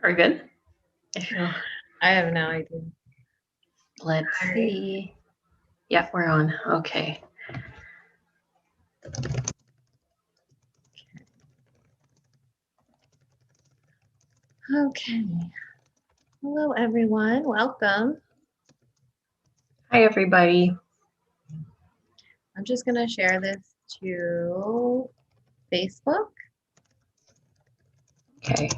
We're good? I feel. I have no idea. Let's see. Yeah, we're on. Okay. Okay. Hello, everyone. Welcome. Hi, everybody. I'm just going to share this to Facebook. Okay.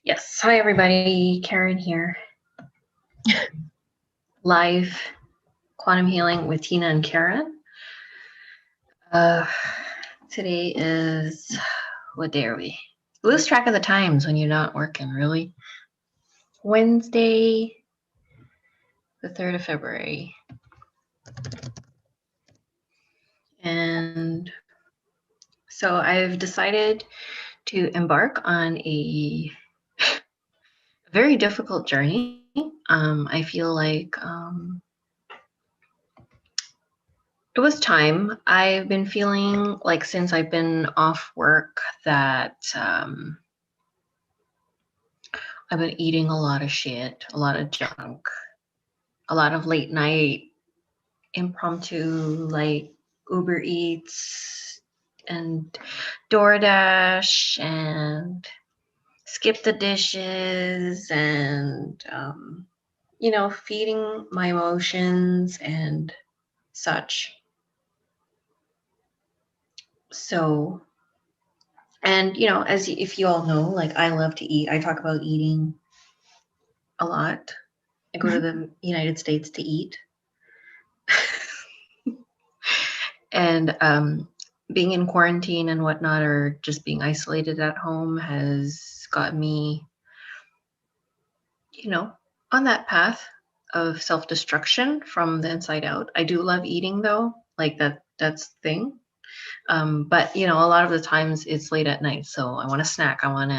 Yes. Hi, everybody. Karen here. Live quantum healing with Tina and Karen. Today is, what day are we? Lose track of the times when you're not working, really. Wednesday, the 3rd of February. And so I've decided to embark on a very difficult journey. I feel like it was time. I've been feeling like since I've been off work that I've been eating a lot of shit, a lot of junk, a lot of late night impromptu like Uber Eats and DoorDash and skip the dishes and feeding my emotions and such. So, and as if you all know, like I love to eat. I talk about eating a lot. I go to the United States to eat. And being in quarantine and whatnot, or just being isolated at home, has got me, on that path of self-destruction from the inside out. I do love eating though, like that's the thing. But a lot of the times it's late at night, so I want a snack. I want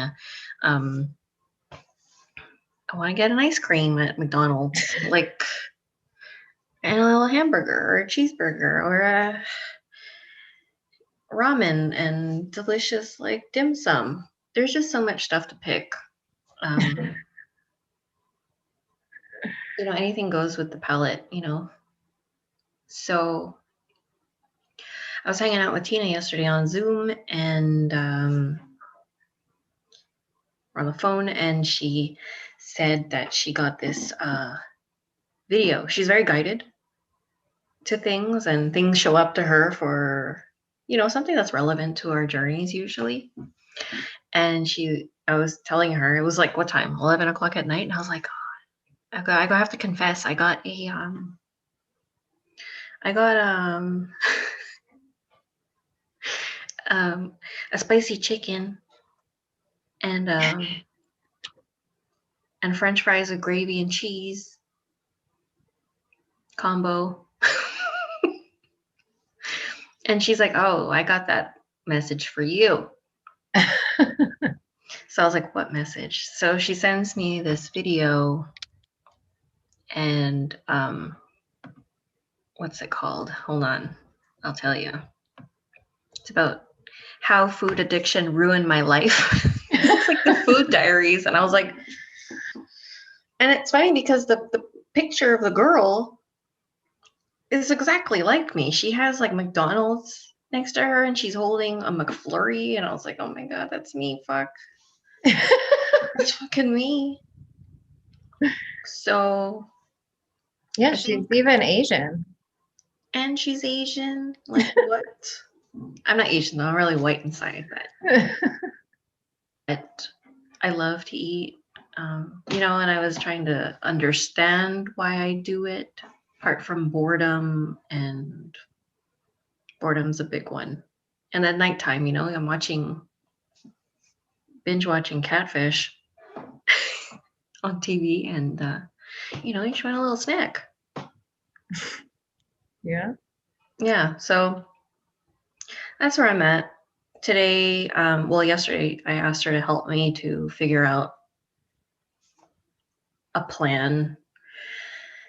to get an ice cream at McDonald's, like, and a little hamburger or a cheeseburger or a ramen and delicious like dim sum. There's just so much stuff to pick. Anything goes with the palate, So I was hanging out with Tina yesterday on Zoom and on the phone, and she said that she got this video. She's very guided to things, and things show up to her for, something that's relevant to our journeys usually. And I was telling her, it was like, what time? 11 o'clock at night. And I was like, oh, I have to confess, I got a spicy chicken and French fries with gravy and cheese combo. And she's like, oh, I got that message for you. So I was like, what message? So she sends me this video, and what's it called? Hold on, I'll tell you. It's about how food addiction ruined my life. It's like the food diaries. And I was like, and it's funny because the picture of the girl is exactly like me. She has like McDonald's next to her and she's holding a McFlurry. And I was like, oh my God, that's me. Fuck. That's fucking me. So. Yeah, she's even Asian. And she's Asian. Like what? I'm not Asian though. I'm really white inside. But I love to eat. And I was trying to understand why I do it, apart from boredom, and boredom's a big one. And at nighttime, I'm binge watching Catfish on TV, and you just want a little snack. Yeah. Yeah. So that's where I'm at today. Yesterday I asked her to help me to figure out a plan.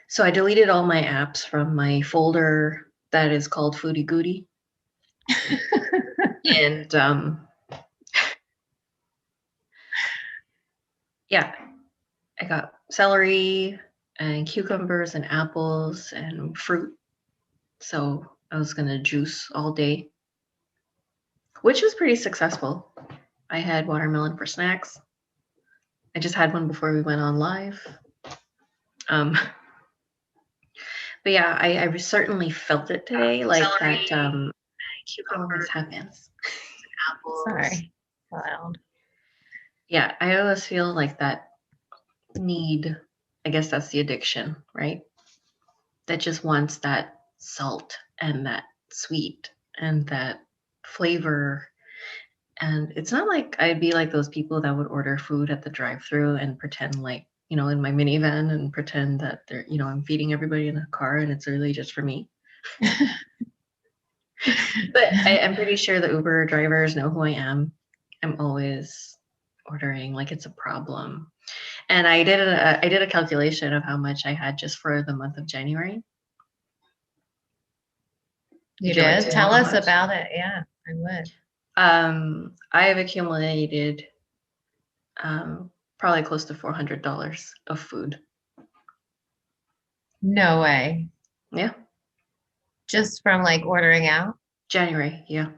So I deleted all my apps from my folder that is called Foodie Goody. And yeah, I got celery and cucumbers and apples and fruit. So I was going to juice all day, which was pretty successful. I had watermelon for snacks. I just had one before we went on live. Um, but yeah, I certainly felt it today, like Celery, that. Oh, cucumber, this happens. apples. Sorry, loud. Yeah, I always feel like that need. I guess that's the addiction, right? That just wants that salt and that sweet and that flavor. And it's not like I'd be like those people that would order food at the drive-through and pretend like, in my minivan and pretend that they're, I'm feeding everybody in a car and it's really just for me. But I'm pretty sure the Uber drivers know who I am. I'm always ordering like it's a problem. And I did a calculation of how much I had just for the month of January. You Would you like did? to know Tell how us much? about it. Yeah, I would. I have accumulated probably close to $400 of food. No way. Yeah, Just from like ordering out? January. Yeah,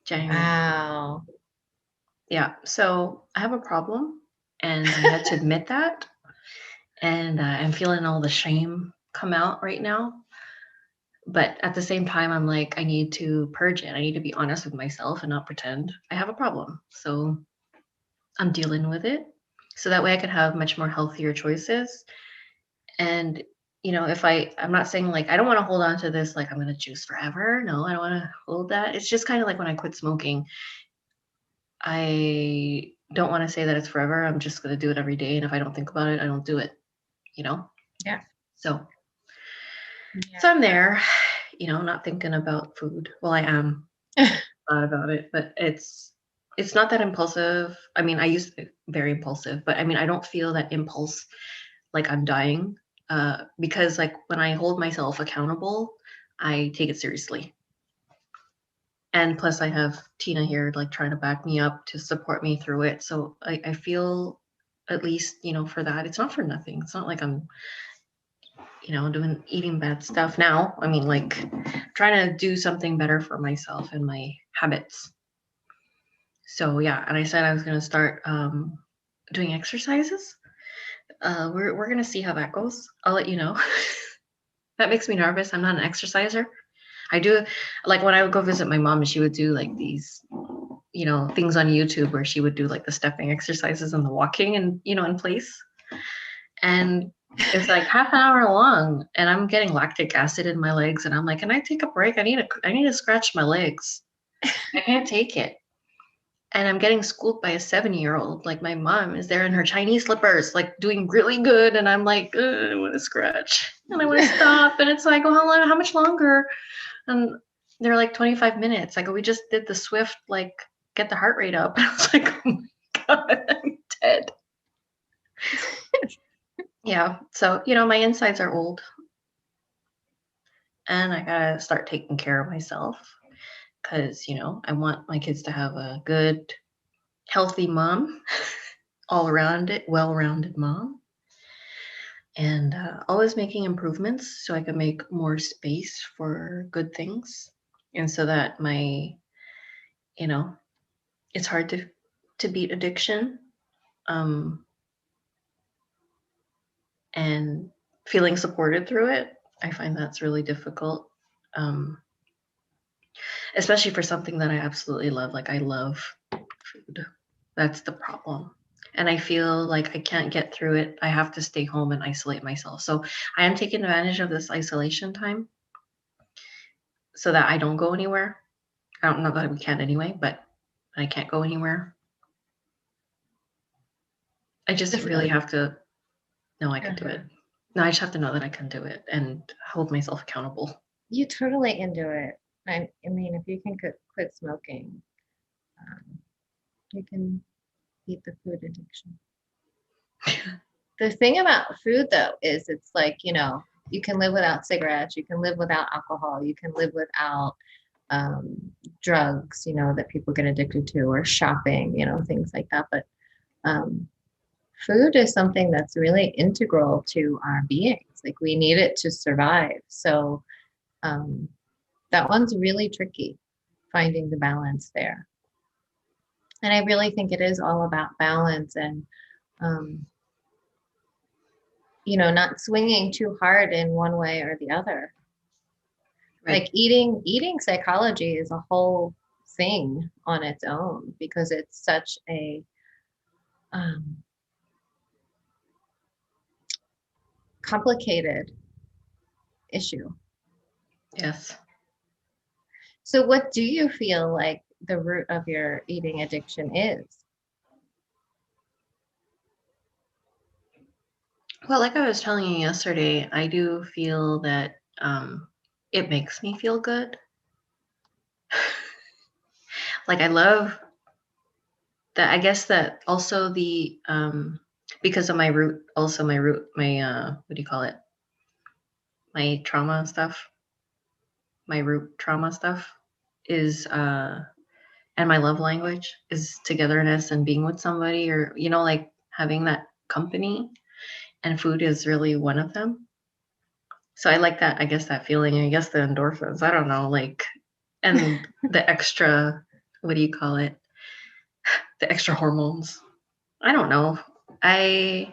January. Wow. Yeah. So I have a problem, and I had to admit that, and I'm feeling all the shame come out right now. But at the same time, I'm like, I need to purge it. I need to be honest with myself and not pretend I have a problem. So I'm dealing with it, so that way I can have much more healthier choices. And if I'm not saying like I don't want to hold on to this like I'm gonna juice forever. No, I don't want to hold that. It's just kind of like when I quit smoking. I don't want to say that it's forever. I'm just gonna do it every day, and if I don't think about it, I don't do it. You know. Yeah. So Yeah. so I'm there, not thinking about food. Well, I am thought about it, but it's not that impulsive. I mean, I used to be very impulsive, but I mean, I don't feel that impulse like I'm dying. Because like when I hold myself accountable, I take it seriously. And plus I have Tina here like trying to back me up to support me through it. So I feel at least, for that, it's not for nothing. It's not like I'm, doing eating bad stuff now. I mean, like trying to do something better for myself and my habits. So yeah, and I said I was gonna start doing exercises. We're gonna see how that goes. I'll let you know. That makes me nervous. I'm not an exerciser. I do like when I would go visit my mom and she would do like these, things on YouTube where she would do like the stepping exercises and the walking and, in place. And it's like half an hour long and I'm getting lactic acid in my legs and I'm like, can I take a break? I need to scratch my legs. I can't take it. And I'm getting schooled by a 7-year-old. Like my mom is there in her Chinese slippers, like doing really good. And I'm like, I want to scratch and I want to stop. And it's like, well, how much longer? And they're like 25 minutes. I go, we just did the Swift, like get the heart rate up. And I was like, oh my God, I'm dead. Yeah. So, my insides are old and I gotta start taking care of myself because, I want my kids to have a good, healthy mom, all around it, well-rounded mom. And always making improvements so I can make more space for good things. And so that you know, it's hard to beat addiction. Um, and feeling supported through it. I find that's really difficult, um, especially for something that I absolutely love. Like I love food. That's the problem. And I feel like I can't get through it. I have to stay home and isolate myself. So I am taking advantage of this isolation time so that I don't go anywhere. I don't know that we can anyway, but I can't go anywhere. I just really have to know I can do it. No, I just have to know that I can do it and hold myself accountable. You totally can do it. I mean, if you can quit smoking, you can beat the food addiction. The thing about food, though, is it's like, you can live without cigarettes, you can live without alcohol, you can live without um, drugs, that people get addicted to, or shopping, things like that. But um, food is something that's really integral to our beings. Like we need it to survive. So um, that one's really tricky, finding the balance there. And I really think it is all about balance and, um, not swinging too hard in one way or the other. Right. Like eating psychology is a whole thing on its own because it's such a um, complicated issue. Yes. So what do you feel like the root of your eating addiction is? Well, like I was telling you yesterday, I do feel that it makes me feel good. Like I love that. I guess that also the because of my what do you call it? My trauma stuff, my root trauma stuff is and my love language is togetherness and being with somebody, or like having that company, and food is really one of them. So I like that, I guess, that feeling, I guess the endorphins, I don't know, like, and the extra, what do you call it? The extra hormones. I don't know. I,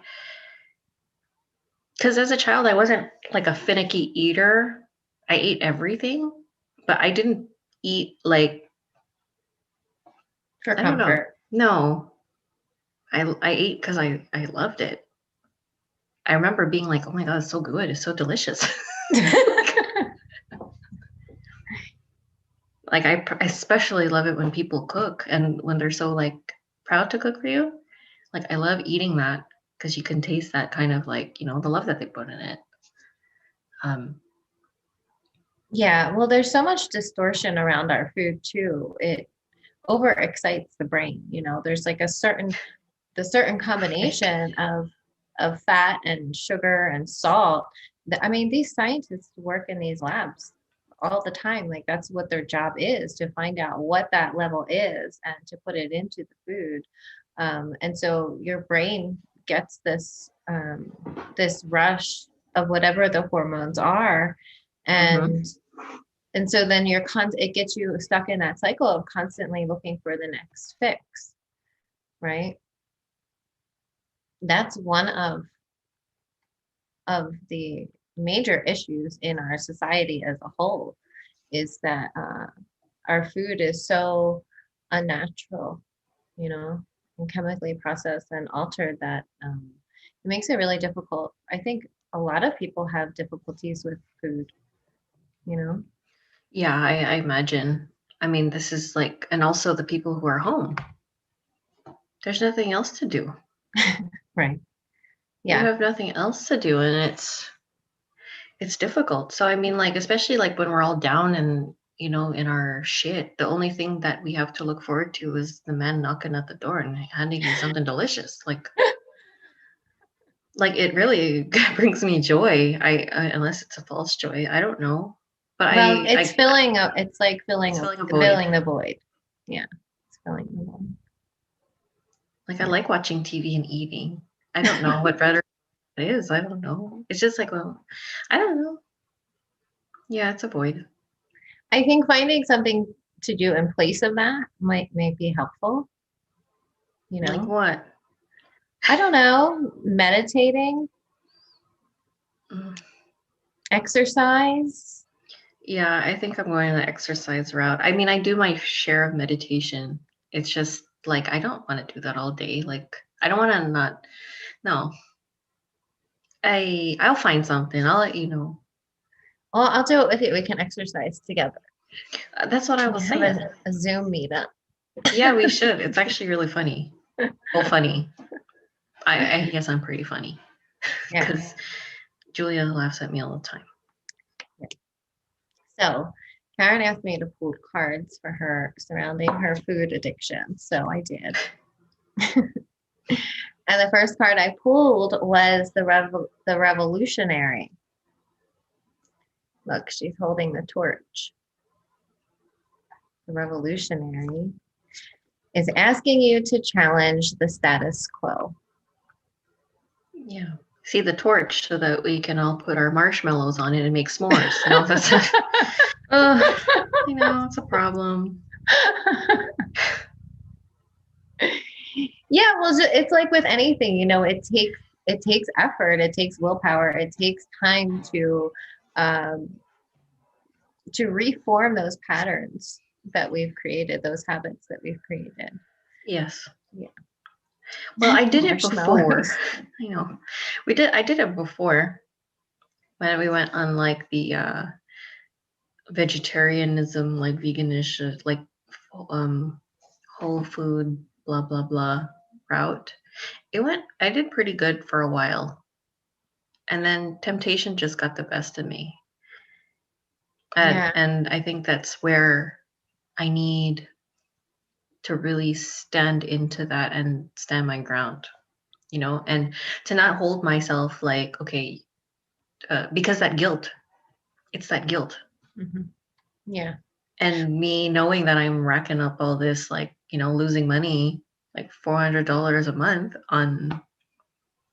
because as a child, I wasn't like a finicky eater. I ate everything, but I didn't eat like, For I don't know. comfort. No, I ate because I loved it. I remember being like, oh my God, it's so good. It's so delicious. Like I especially love it when people cook and when they're so like proud to cook for you. Like I love eating that because you can taste that kind of like, the love that they put in it. Um, Yeah, well, there's so much distortion around our food too. It overexcites the brain. There's like the certain right. combination of fat and sugar and salt. I mean, these scientists work in these labs all the time. Like that's what their job is, to find out what that level is and to put it into the food. And so your brain gets this rush of whatever the hormones are, Mm-hmm. and so then it gets you stuck in that cycle of constantly looking for the next fix, right? That's one of the major issues in our society as a whole, is that our food is so unnatural, you know, and chemically processed and altered that it makes it really difficult. I think a lot of people have difficulties with food, you know? Yeah, I imagine. I mean, this is like, and also the people who are home. There's nothing else to do. Right. You Yeah. have nothing else to do, and it's difficult. So I mean, like, especially like when we're all down and in our shit, the only thing that we have to look forward to is the man knocking at the door and handing you something delicious. Like it really brings me joy. Unless it's a false joy, I don't know. But Well, it's like it's filling a void. filling the void. Yeah. It's filling the void. Like I Yeah. like watching TV and eating. I don't know what better it is. I don't know. It's just like, well, I don't know. Yeah, it's a void. I think finding something to do in place of that might be helpful, you Like know? what? I don't know, meditating, Mm, exercise. yeah, I think I'm going the exercise route. I mean, I do my share of meditation. It's just like I don't want to do that all day. Like I don't want to not. No, I'll find something. I'll let you know. Well, I'll do it with you. We can exercise together. That's what I We was have saying. a Zoom meetup. Yeah, we should. It's actually really funny. Well, funny. I guess I'm pretty funny Yeah. because Julia laughs at me all the time. Yeah. So Karen asked me to pull cards for her surrounding her food addiction. So I did. And the first card I pulled was the revolutionary. Look, she's holding the torch. The revolutionary is asking you to challenge the status quo. Yeah. See the torch so that we can all put our marshmallows on it and make s'mores. That's it's a problem. Yeah, well, it's like with anything, it takes effort, it takes willpower, it takes time um, to reform those patterns that we've created, those habits that we've created. Yes. Yeah. Well, I did it before. Marshmallows. I know. I did it before when we went on like the vegetarianism, like veganish, like um whole food, blah blah blah route. I did pretty good for a while. And then temptation just got the best of me. Yeah. And I think that's where I need to really stand into that and stand my ground, and to not hold myself like, okay, because it's that guilt. Mm-hmm. Yeah. And me knowing that I'm racking up all this, like, losing money, like $400 a month on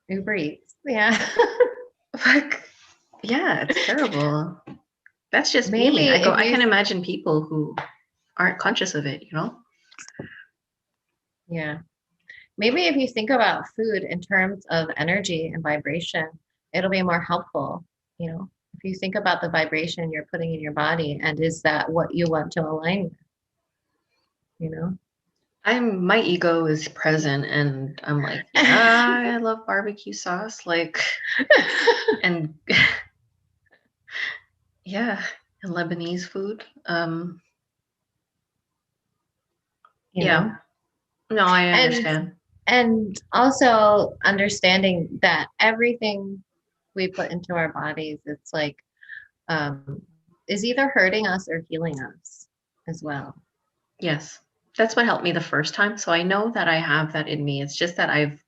Uber Eats. Yeah. like, yeah, it's terrible. That's just Maybe me. if I you can imagine people who aren't conscious of it, Yeah. Maybe if you think about food in terms of energy and vibration, it'll be more helpful. If you think about the vibration you're putting in your body, and is that what you want to align with, you know? My ego is present and I'm like, yeah, I love barbecue sauce. Like, and yeah, and Lebanese food. you know? Yeah, no, I And understand. and also understanding that everything we put into our bodies, it's like is either hurting us or healing us as well. Yes, that's what helped me the first time. So I know that I have that in me. It's just that I've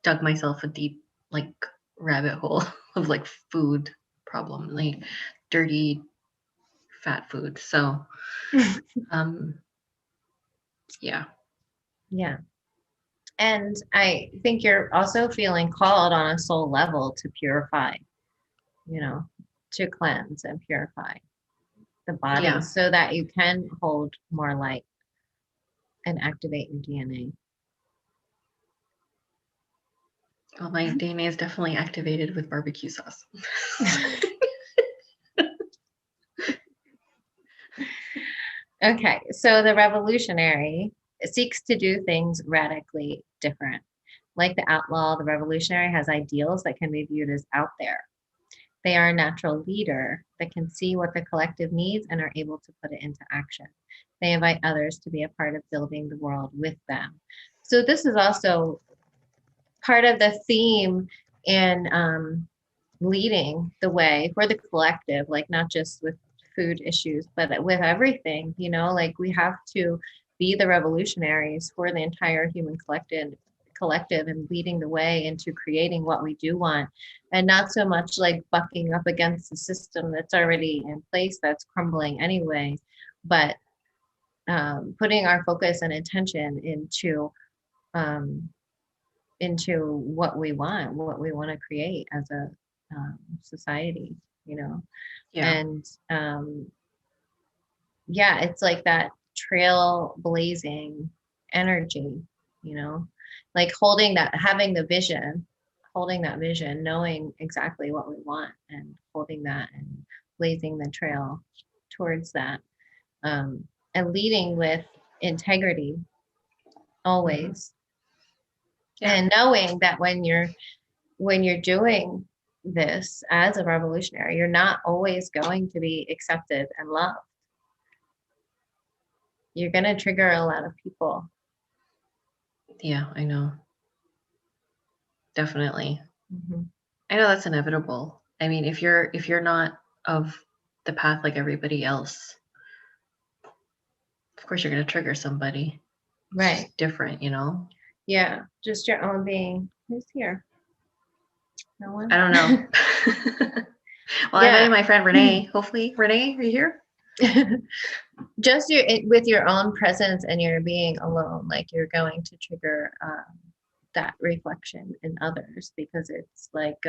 dug myself a deep, like, rabbit hole of like food problem, like dirty, fat food. So, um, yeah, Yeah. And I think you're also feeling called on a soul level to purify, you know, to cleanse and purify the body yeah. so that you can hold more light and activate your DNA. Well, my DNA is definitely activated with barbecue sauce. Okay, so the revolutionary seeks to do things radically different. Like the outlaw, the revolutionary has ideals that can be viewed as out there. They are a natural leader that can see what the collective needs and are able to put it into action. They invite others to be a part of building the world with them. So this is also part of the theme in leading the way for the collective, like not just with food issues, but with everything, like we have to be the revolutionaries for the entire human collective and leading the way into creating what we do want, and not so much like bucking up against the system that's already in place that's crumbling anyway, but putting our focus and intention um, into what we want to create as a society, you know. Yeah. And yeah, it's like that trail blazing energy, you know, like holding that vision, knowing exactly what we want and holding that and blazing the trail towards that, and leading with integrity always, Yeah. and knowing that when you're doing this as a revolutionary, you're not always going to be accepted and loved. You're going to trigger a lot of people. Yeah, I know. Definitely. Mm-hmm. I know that's inevitable. I mean, if you're not of the path like everybody else, of course you're going to trigger somebody. It's Right. just different. Yeah. Just your own being. Who's here? No one? I don't know. Well, I Yeah. invited my friend Renee. Hopefully, Renee, are you here? Just with your own presence and your being alone, like you're going to trigger that reflection in others, because it's like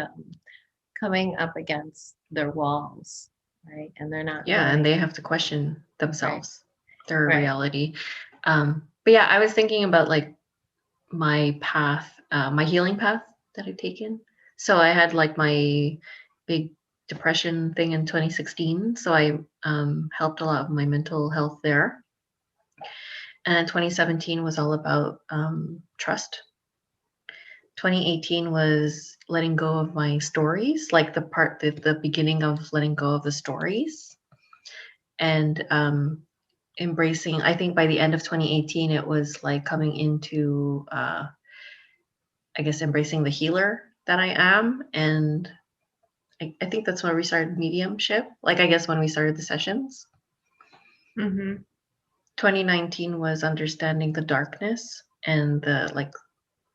coming up against their walls, right? And they're not Yeah, and willing. they have to question Right. themselves, their Right. reality. But yeah, I was thinking about like my path, my healing path that I've taken. So I had like my big depression thing in 2016. So I helped a lot of my mental health there. And 2017 was all about trust. 2018 was letting go of my stories, like the beginning of letting go of the stories, and embracing. I think by the end of 2018, it was like coming into, I guess, embracing the healer that I am. And I think that's when we started mediumship. Like, I guess when we started the sessions. Mm-hmm. 2019 was understanding the darkness and the like,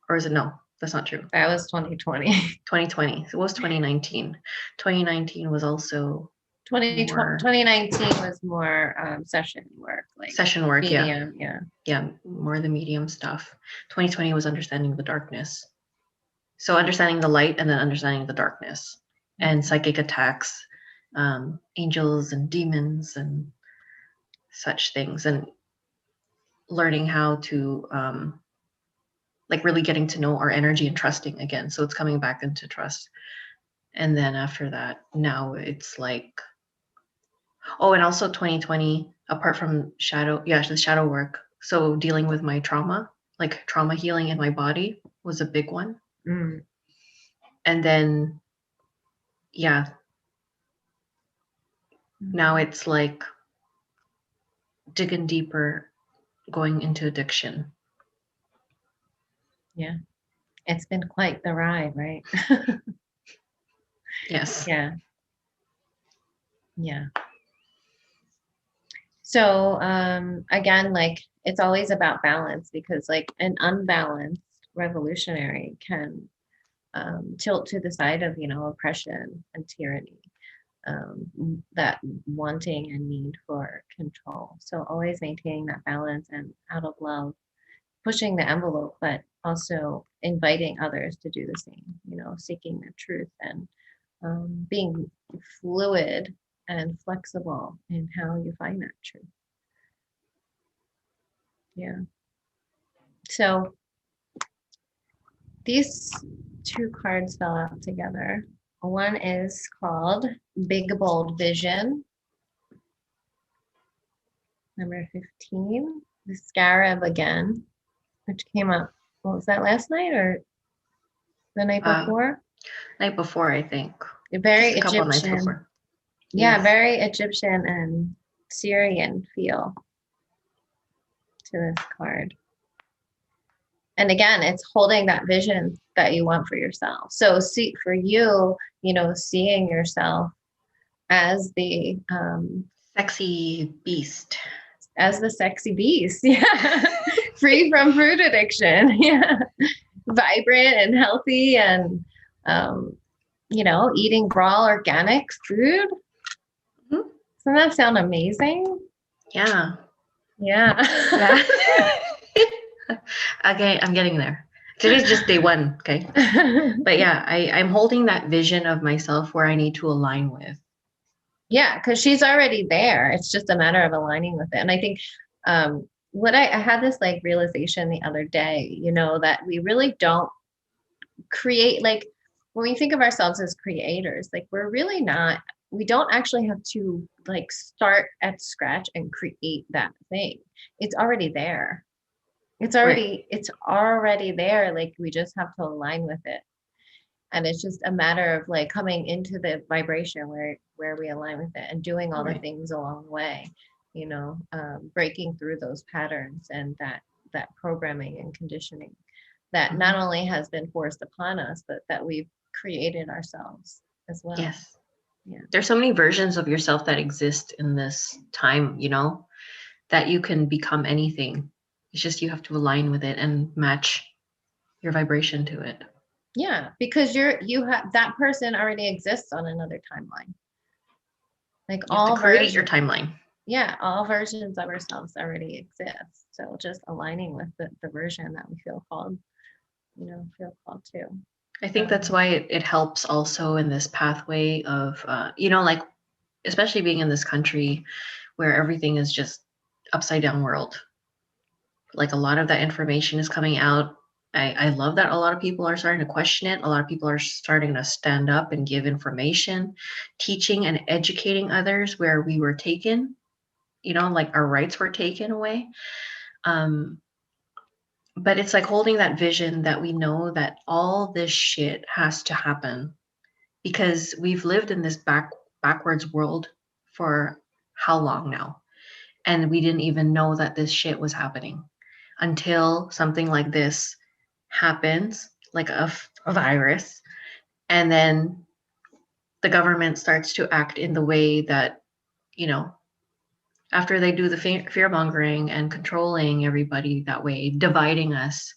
or is it no? That's not true. That was 2020. 2020. It was 2019. 2019 was also more 2019 was more session work, like session work. Yeah. medium. Yeah. Yeah. More the medium stuff. 2020 was understanding the darkness. So understanding the light and then understanding the darkness and psychic attacks, angels and demons and such things, and learning how to like really getting to know our energy and trusting again. So it's coming back into trust. And then after that, now it's like, oh, and also 2020, apart from the shadow work. So dealing with my trauma, like trauma healing in my body was a big one. Mm. And then, yeah, now it's like digging deeper, going into addiction. Yeah. It's been quite the ride, right? Yes. Yeah. Yeah. So again, like it's always about balance, because like an unbalanced revolutionary can tilt to the side of, oppression and tyranny, that wanting and need for control. So always maintaining that balance and out of love, pushing the envelope, but also inviting others to do the same, seeking the truth and being fluid and flexible in how you find that truth. Yeah. So these two cards fell out together. One is called Big Bold Vision, number 15, the Scarab again, which came up, what was that, last night or the night before? Night before, I think. Very Just a couple nights Egyptian. before. Yeah, Yes. very Egyptian and Syrian feel to this card. And again, it's holding that vision that you want for yourself. So see, for you, seeing yourself as the sexy beast. As the sexy beast. Yeah. Free from fruit addiction. Yeah. Vibrant and healthy and eating raw organic food. Mm-hmm. Doesn't that sound amazing? Yeah. Yeah. Yeah. Okay, I'm getting there. Today's just day one, okay? But yeah, I'm holding that vision of myself where I need to align with. Yeah, because she's already there. It's just a matter of aligning with it. And I think what I had this like realization the other day, that we really don't create, like when we think of ourselves as creators, like we don't actually have to like start at scratch and create that thing. It's already there. It's already there. Like we just have to align with it. And it's just a matter of like coming into the vibration where we align with it and doing all the things along the way, breaking through those patterns and that programming and conditioning that not only has been forced upon us, but that we've created ourselves as well. Yes. Yeah. There's so many versions of yourself that exist in this time, that you can become anything. It's just you have to align with it and match your vibration to it. Yeah, because you have that person already exists on another timeline. Like you have to create your timeline. Yeah, all versions of ourselves already exist. So just aligning with the version that we feel called, feel called to. I think that's why it helps also in this pathway of, like, especially being in this country where everything is just upside down world. Like a lot of that information is coming out. I love that a lot of people are starting to question it. A lot of people are starting to stand up and give information, teaching and educating others where we were taken, like our rights were taken away. But it's like holding that vision that we know that all this shit has to happen because we've lived in this backwards world for how long now? And we didn't even know that this shit was happening until something like this happens, like a virus, and then the government starts to act in the way that, you know, after they do the fear mongering and controlling everybody that way, dividing us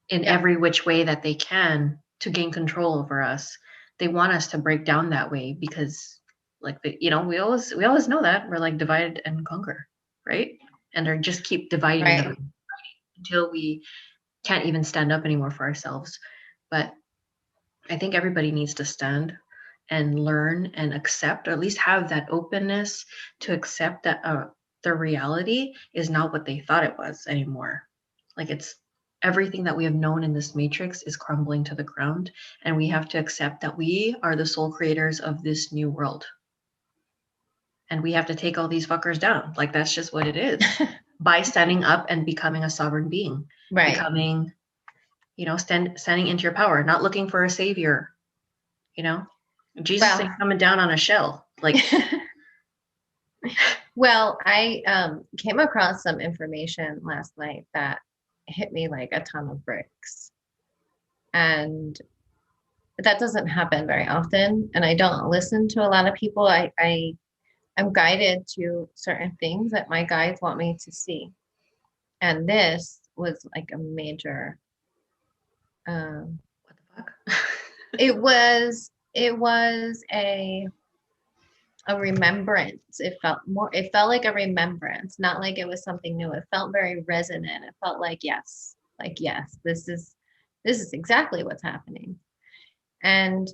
in every which way that they can to gain control over us. They want us to break down that way because like we always know that we're like divide and conquer, right? And they're just keep dividing Right. until we can't even stand up anymore for ourselves. But I think everybody needs to stand and learn and accept, or at least have that openness to accept that the reality is not what they thought it was anymore. Like it's everything that we have known in this matrix is crumbling to the ground, and we have to accept that we are the sole creators of this new world. And we have to take all these fuckers down. Like that's just what it is. By standing up and becoming a sovereign being. Right. Becoming, standing into your power, not looking for a savior. Jesus ain't coming down on a shell. Like well, I came across some information last night that hit me like a ton of bricks. And that doesn't happen very often. And I don't listen to a lot of people. I'm guided to certain things that my guides want me to see. And this was like a major what the fuck? it was a remembrance. It felt like a remembrance, not like it was something new. It felt very resonant. It felt like yes, this is exactly what's happening. And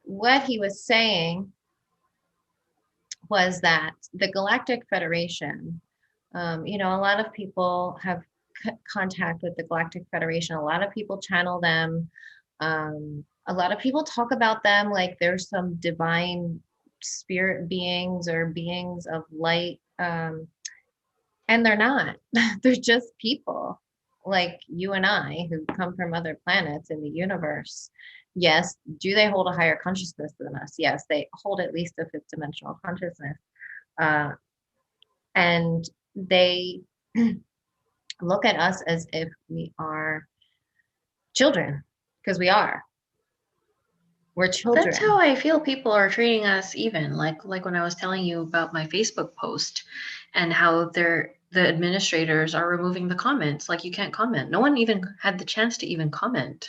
what he was saying was that the Galactic Federation, a lot of people have contact with the Galactic Federation. A lot of people channel them. A lot of people talk about them like there's some divine spirit beings or beings of light. And they're not. They're just people like you and I who come from other planets in the universe. Yes, do they hold a higher consciousness than us? Yes, they hold at least a fifth dimensional consciousness. And they look at us as if we are children, because we are. We're children. That's how I feel people are treating us even. Like when I was telling you about my Facebook post and how the administrators are removing the comments. Like you can't comment. No one even had the chance to even comment.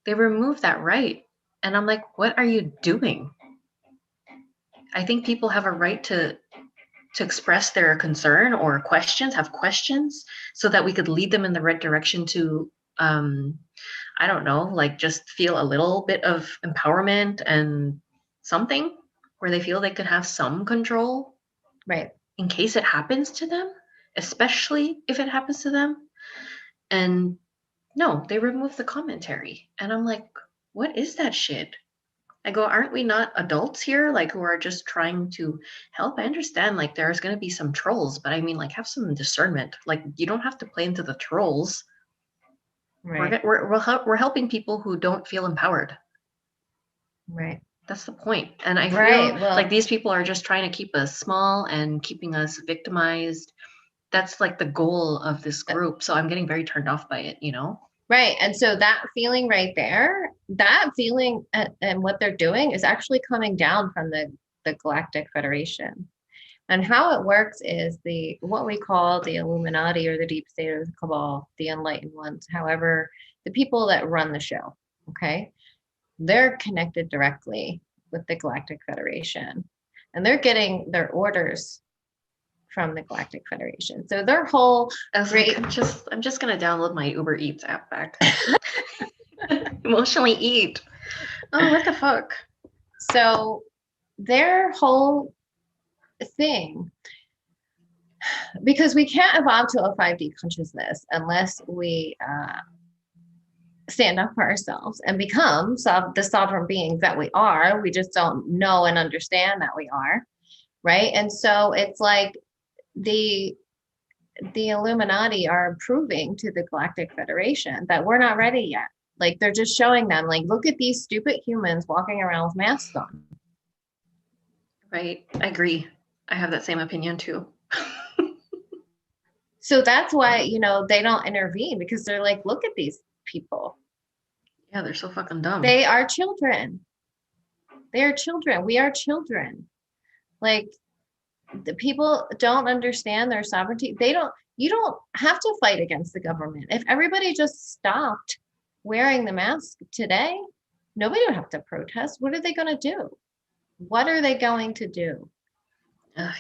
They removed that right. And I'm like, what are you doing? I think people have a right to express their concern or have questions so that we could lead them in the right direction to I don't know, like just feel a little bit of empowerment and something where they feel they could have some control. Right. In case it happens to them, especially if it happens to them. And no, they remove the commentary. And I'm like, what is that shit? I go, aren't we not adults here? Like who are just trying to help? I understand like there's going to be some trolls, but I mean like have some discernment. Like you don't have to play into the trolls. Right. We're helping people who don't feel empowered. Right. That's the point. And I feel like these people are just trying to keep us small and keeping us victimized. That's like the goal of this group. So I'm getting very turned off by it, Right. And so that feeling right there, that feeling and what they're doing is actually coming down from the Galactic Federation. And how it works is what we call the Illuminati or the deep state or the cabal, the enlightened ones. However, the people that run the show, okay, they're connected directly with the Galactic Federation. And they're getting their orders from the Galactic Federation. So their whole I was great, like, I'm just gonna download my Uber Eats app back. Emotionally eat. Oh, what the fuck? so their whole thing, because we can't evolve to a 5D consciousness unless we stand up for ourselves and become the sovereign beings that we are. We just don't know and understand that we are, right? And so it's like the Illuminati are proving to the Galactic Federation that we're not ready yet. Like they're just showing them, like, look at these stupid humans walking around with masks on. Right. I agree. I have that same opinion too. So that's why, you know, they don't intervene, because they're like, look at these people. Yeah, they're so fucking dumb. They are children. They are children. We are children. Like, the people don't understand their sovereignty. You don't have to fight against the government. If everybody just stopped wearing the mask today, nobody would have to protest. What are they going to do? What are they going to do?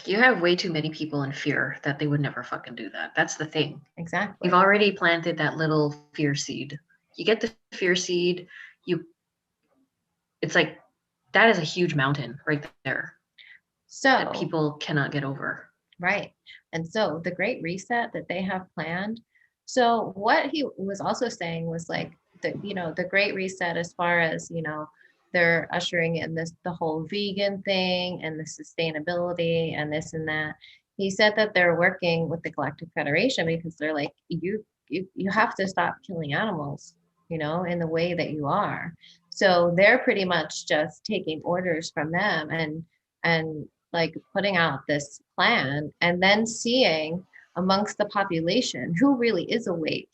You have way too many people in fear that they would never fucking do that. That's the thing. Exactly. You've already planted that little fear seed. You get the fear seed, it's like that is a huge mountain right there that So, people cannot get over. right. And so the great reset that they have planned. So what he was also saying was like the great reset, as far as, they're ushering in the whole vegan thing and the sustainability and this and that. He said that they're working with the Galactic Federation because they're like, you have to stop killing animals, in the way that you are. So they're pretty much just taking orders from them and like putting out this plan, and then seeing amongst the population who really is awake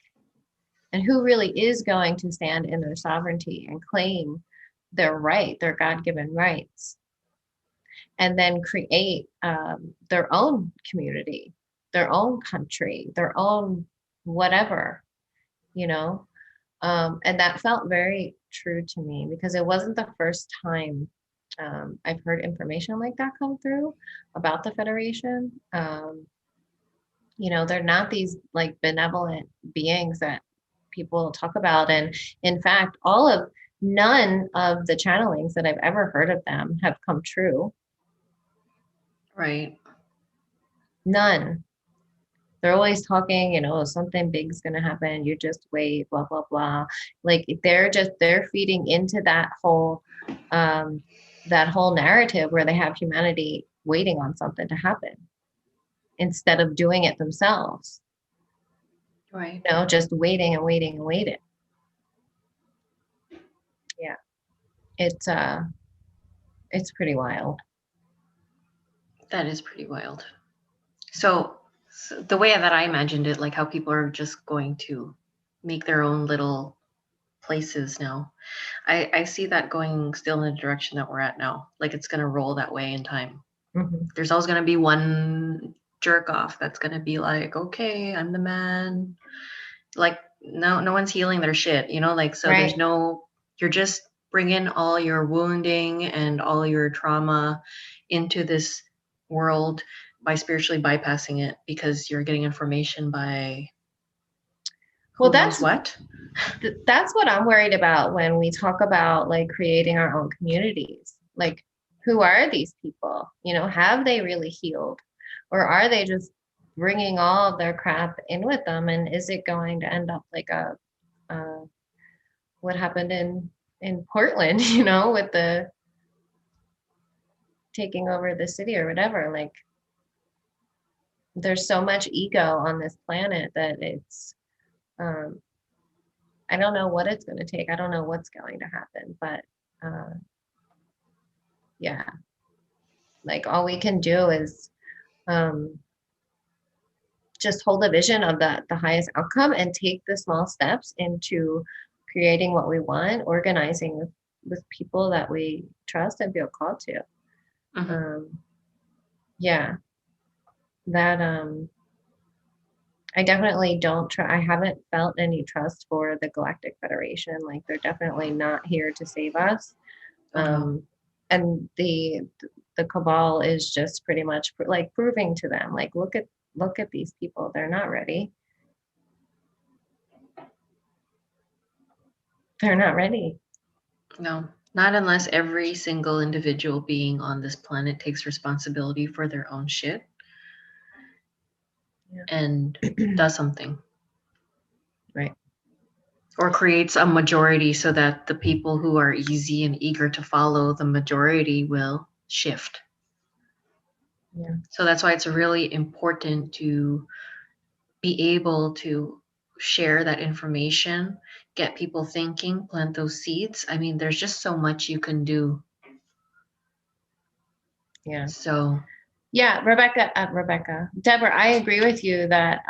and who really is going to stand in their sovereignty and claim their God-given rights, and then create their own community, their own country, their own whatever, you know. And that felt very true to me, because it wasn't the first time I've heard information like that come through about the Federation. They're not these like benevolent beings that people talk about. And in fact, none of the channelings that I've ever heard of them have come true. Right. None. They're always talking, something big's going to happen. You just wait, blah, blah, blah. Like they're feeding into that whole narrative where they have humanity waiting on something to happen instead of doing it themselves. Right. Just waiting and waiting and waiting. Yeah. It's pretty wild. That is pretty wild. So the way that I imagined it, like how people are just going to make their own little places now. I see that going still in the direction that we're at now. Like it's gonna roll that way in time. Mm-hmm. There's always gonna be one jerk off that's gonna be like, okay, I'm the man. Like no one's healing their shit, like so Right. you're just bringing all your wounding and all your trauma into this world by spiritually bypassing it because you're getting information by that's what that's what I'm worried about when we talk about like creating our own communities. Like, who are these people? Have they really healed, or are they just bringing all of their crap in with them? And is it going to end up like what happened in Portland, with the taking over the city or whatever? Like, there's so much ego on this planet that it's I don't know what it's going to take. I don't know what's going to happen, but yeah, like all we can do is just hold a vision of the highest outcome and take the small steps into creating what we want, organizing with people that we trust and feel called to. Mm-hmm. Yeah, that I definitely don't try. I haven't felt any trust for the Galactic Federation. Like, they're definitely not here to save us. Oh, no. And the cabal is just pretty much like proving to them, like, look at these people, they're not ready. They're not ready. No, not unless every single individual being on this planet takes responsibility for their own shit and does something. Right. Or creates a majority so that the people who are easy and eager to follow the majority will shift. Yeah. So that's why it's really important to be able to share that information, get people thinking, plant those seeds. I mean, there's just so much you can do. Yeah. So yeah, Deborah, I agree with you that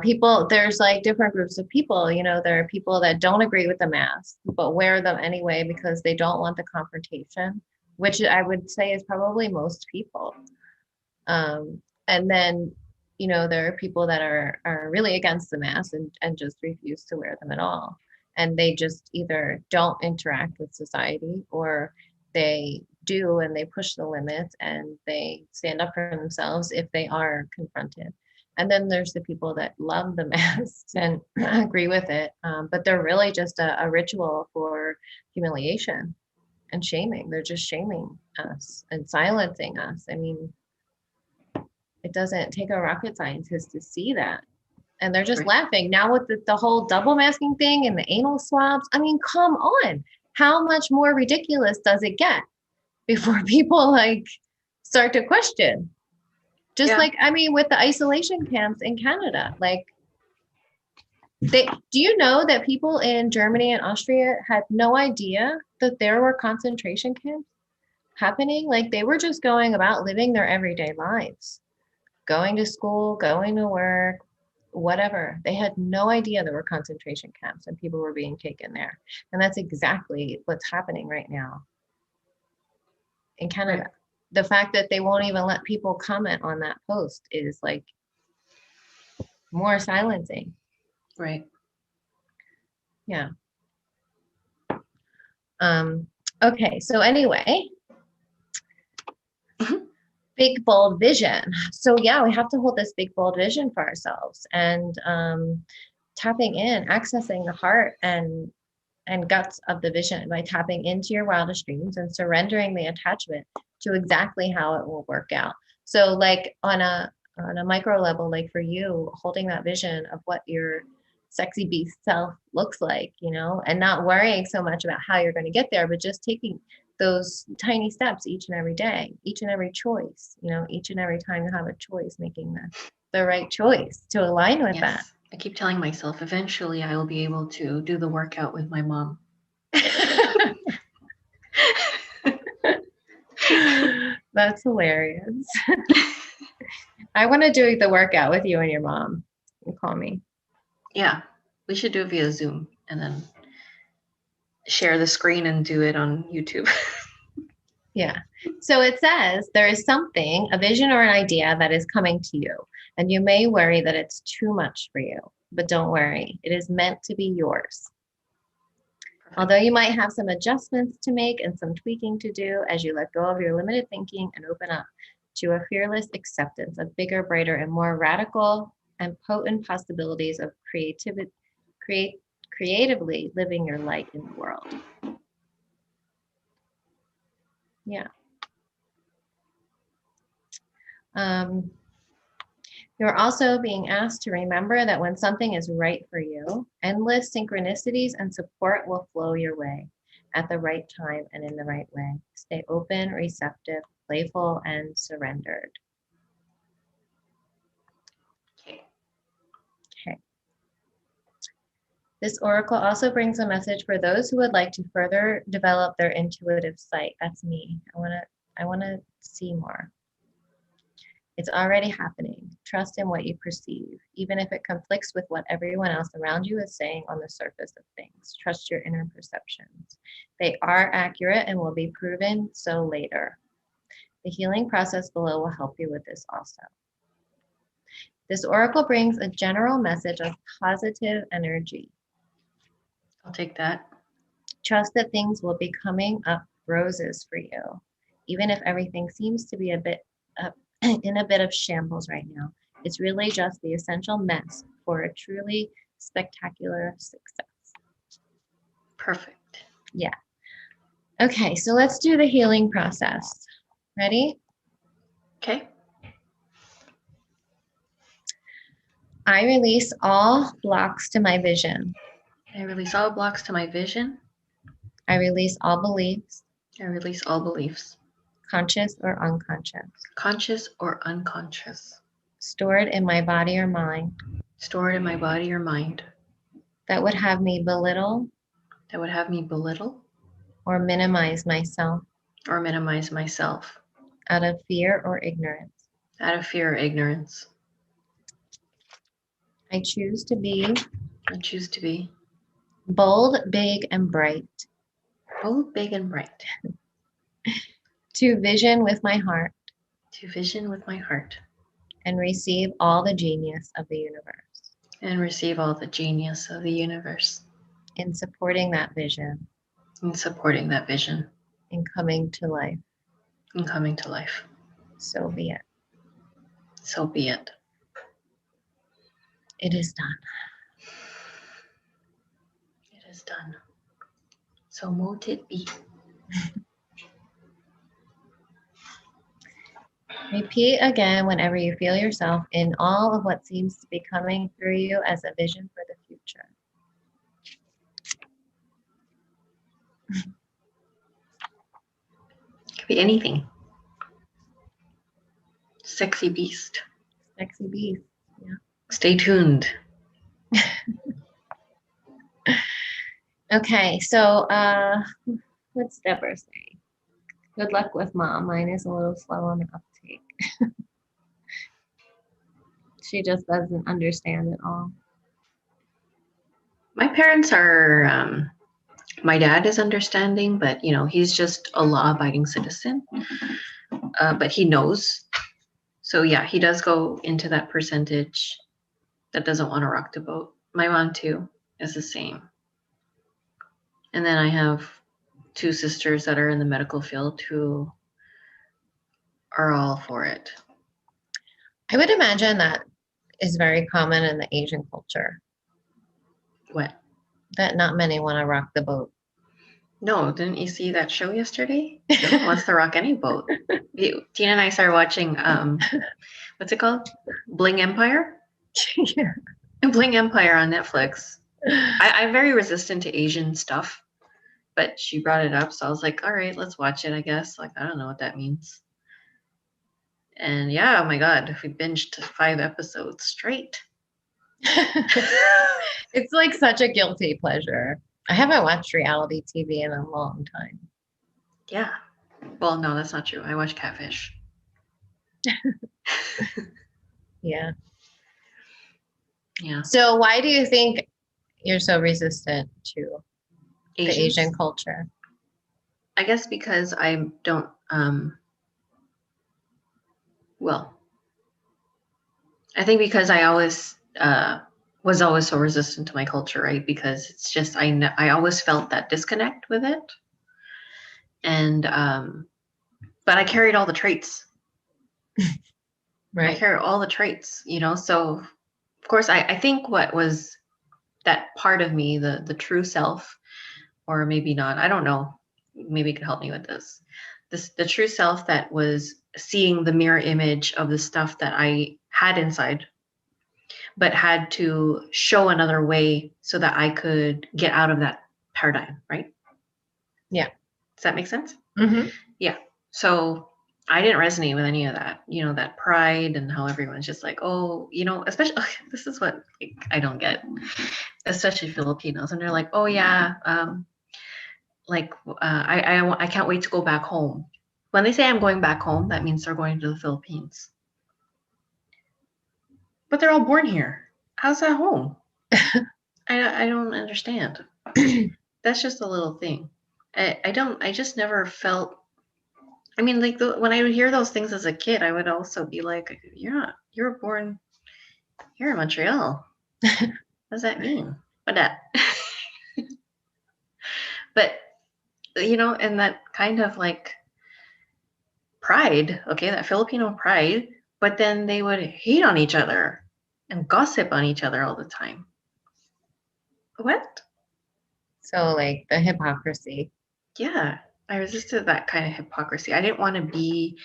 people, there's like different groups of people. There are people that don't agree with the mask but wear them anyway because they don't want the confrontation, which I would say is probably most people. And then there are people that are really against the mask and just refuse to wear them at all, and they just either don't interact with society, or they do and they push the limits and they stand up for themselves if they are confronted. And then there's the people that love the masks and agree with it, but they're really just a ritual for humiliation and shaming. They're just shaming us and silencing us. I mean, it doesn't take a rocket scientist to see that. And they're just laughing. Now with the whole double masking thing and the anal swabs, I mean, come on. How much more ridiculous does it get before people like start to question? Just like, I mean, with the isolation camps in Canada, like do you know that people in Germany and Austria had no idea that there were concentration camps happening? Like they were just going about living their everyday lives, going to school, going to work, whatever. They had no idea there were concentration camps and people were being taken there. And that's exactly what's happening right now in Canada. Right. The fact that they won't even let people comment on that post is like more silencing. Right. Yeah. Okay, so anyway, big bold vision. So yeah, we have to hold this big bold vision for ourselves, and tapping in, accessing the heart and guts of the vision by tapping into your wildest dreams and surrendering the attachment to exactly how it will work out. So like on a micro level, like for you, holding that vision of what your sexy beast self looks like, and not worrying so much about how you're going to get there, but just taking those tiny steps each and every day, each and every choice, each and every time you have a choice, making the right choice to align with that. I keep telling myself eventually I will be able to do the workout with my mom. That's hilarious. I want to do the workout with you and your mom. You call me. Yeah, we should do it via Zoom and then share the screen and do it on YouTube. Yeah. So it says there is something, a vision or an idea that is coming to you, and you may worry that it's too much for you, but don't worry. It is meant to be yours. Perfect. Although you might have some adjustments to make and some tweaking to do as you let go of your limited thinking and open up to a fearless acceptance of bigger, brighter, and more radical and potent possibilities of creatively living your light in the world. Yeah. You're also being asked to remember that when something is right for you, endless synchronicities and support will flow your way at the right time and in the right way. Stay open, receptive, playful, and surrendered. Okay. This oracle also brings a message for those who would like to further develop their intuitive sight. That's me. I want to see more. It's already happening. Trust in what you perceive, even if it conflicts with what everyone else around you is saying on the surface of things. Trust your inner perceptions. They are accurate and will be proven so later. The healing process below will help you with this also. This oracle brings a general message of positive energy. I'll take that. Trust that things will be coming up roses for you. Even if everything seems to be a bit in a bit of shambles right now, it's really just the essential mess for a truly spectacular success. Perfect. Yeah. Okay, so let's do the healing process. Ready? Okay. I release all blocks to my vision. I release all blocks to my vision. I release all beliefs, I release all beliefs, conscious or unconscious, conscious or unconscious, stored in my body or mind stored in my body or mind, that would have me belittle that would have me belittle or minimize myself or minimize myself out of fear or ignorance. out of fear or ignorance. I choose to be I choose to be bold, big, and bright, bold, big, and bright, to vision with my heart to vision with my heart, and receive all the genius of the universe and receive all the genius of the universe in supporting that vision in supporting that vision and coming to life. and coming to life. So be it. So be it. It is done. It is done. So mote it be. Repeat again whenever you feel yourself in all of what seems to be coming through you as a vision for the future. Could be anything. Sexy beast. Sexy beast. Stay tuned. Okay, so what's Deborah saying? Good luck with mom. Mine is a little slow on the uptake. She just doesn't understand it all. My parents are, my dad is understanding, but he's just a law-abiding citizen. But he knows. So yeah, he does go into that percentage that doesn't want to rock the boat. My mom too is the same. And then I have two sisters that are in the medical field who are all for it. I would imagine that is very common in the Asian culture, What? that not many want to rock the boat. No, didn't you see that show yesterday? No one wants to rock any boat. Tina and I started watching, what's it called? Bling Empire? Yeah. Bling Empire on Netflix. I'm very resistant to Asian stuff, but she brought it up, so I was like, all right, let's watch it, I guess. Like, I don't know what that means. And yeah, oh my God, we binged 5 episodes straight. It's like such a guilty pleasure. I haven't watched reality TV in a long time. Yeah. Well, no, that's not true. I watch Catfish. Yeah. Yeah. So why do you think you're so resistant to the Asians? Asian culture? I guess because I don't, well, I think because I always was always so resistant to my culture, right? Because it's just I always felt that disconnect with it, and but I carried all the traits. I Right. carried all the traits, So of course, I think what was that part of me, the true self, or maybe not. I don't know. Maybe you could help me with this. The true self that was seeing the mirror image of the stuff that I had inside, but had to show another way so that I could get out of that paradigm, right? Yeah. Does that make sense? Mm-hmm. Yeah. So I didn't resonate with any of that, that pride and how everyone's just like, oh, especially this is what I don't get, especially Filipinos, and they're like, oh yeah, I can't wait to go back home. When they say I'm going back home, that means they're going to the Philippines. But they're all born here. How's that home? I don't understand. That's just a little thing. I just never felt. I mean, like when I would hear those things as a kid, I would also be like, you were born here in Montreal. What does that mean? What that? But and that kind of like pride, okay, that Filipino pride, but then they would hate on each other and gossip on each other all the time. What? So like the hypocrisy. Yeah, I resisted that kind of hypocrisy. I didn't want to be,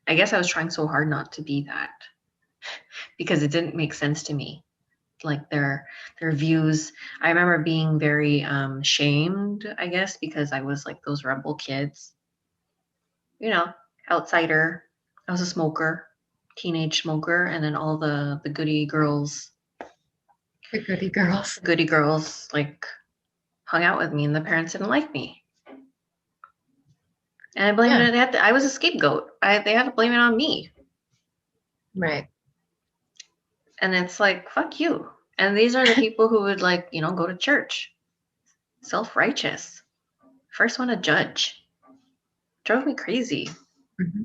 I guess I was trying so hard not to be that because it didn't make sense to me. Like their views. I remember being very shamed, I guess, because I was like those rebel kids, you know, outsider. I was a smoker, teenage smoker, and then all the The goody girls. goody girls like hung out with me, and the parents didn't like me. And I blamed Yeah. it. I was a scapegoat. They had to blame it on me. Right. And it's like, fuck you. And these are the people who would like, go to church. Self-righteous. First one to judge. Drove me crazy. Mm-hmm.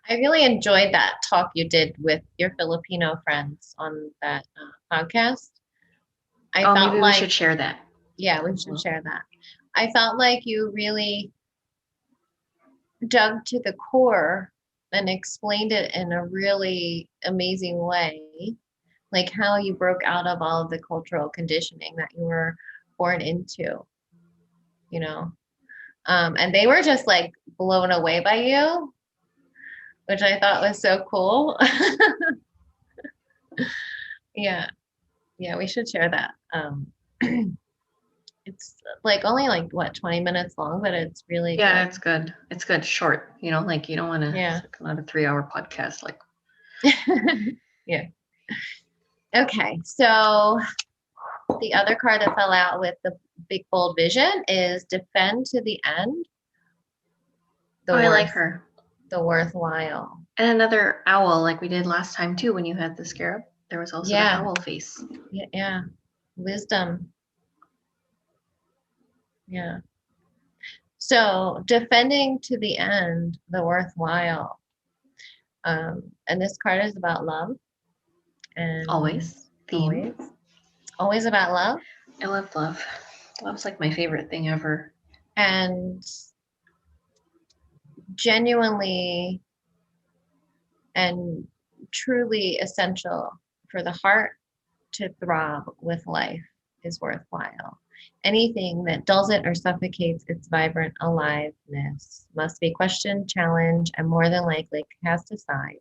I really enjoyed that talk you did with your Filipino friends on that podcast. I felt Maybe we like, should share that. yeah, we should share that. I felt like you really dug to the core and explained it in a really amazing way, like how you broke out of all of the cultural conditioning that you were born into, you know. And they were just like blown away by you, which I thought was so cool. Yeah. Yeah, we should share that. It's like only like what 20 minutes long, but it's really Yeah, good. it's good. It's good. Short. Like you don't want to. Yeah. It's not a 3-hour podcast. Like. Yeah. Okay. So the other card that fell out with the big bold vision is defend to the end. I like her. The worthwhile. And another owl, like we did last time too. When you had the scarab, there was also the owl face. Yeah. Yeah. Wisdom. Yeah. So defending to the end, the worthwhile. And this card is about love. And Always. Theme. Always about love. I love love. Love's like my favorite thing ever. And genuinely and truly essential for the heart to throb with life is worthwhile. Anything that dulls it or suffocates its vibrant aliveness must be questioned, challenged, and more than likely cast aside,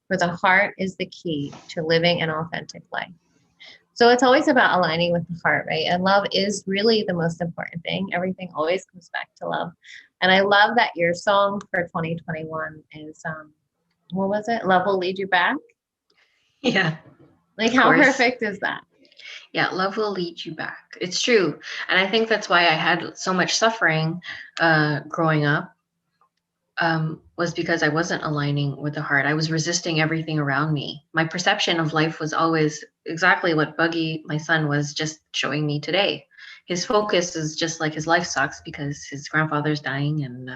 for the heart is the key to living an authentic life. So it's always about aligning with the heart, right? And love is really the most important thing. Everything always comes back to love. And I love that your song for 2021 is, what was it? Love will lead you back. Yeah. Like how perfect is that? Yeah, love will lead you back. It's true. And I think that's why I had so much suffering growing up, was because I wasn't aligning with the heart. I was resisting everything around me. My perception of life was always exactly what Buggy, my son, was just showing me today. His focus is just like his life sucks because his grandfather's dying and,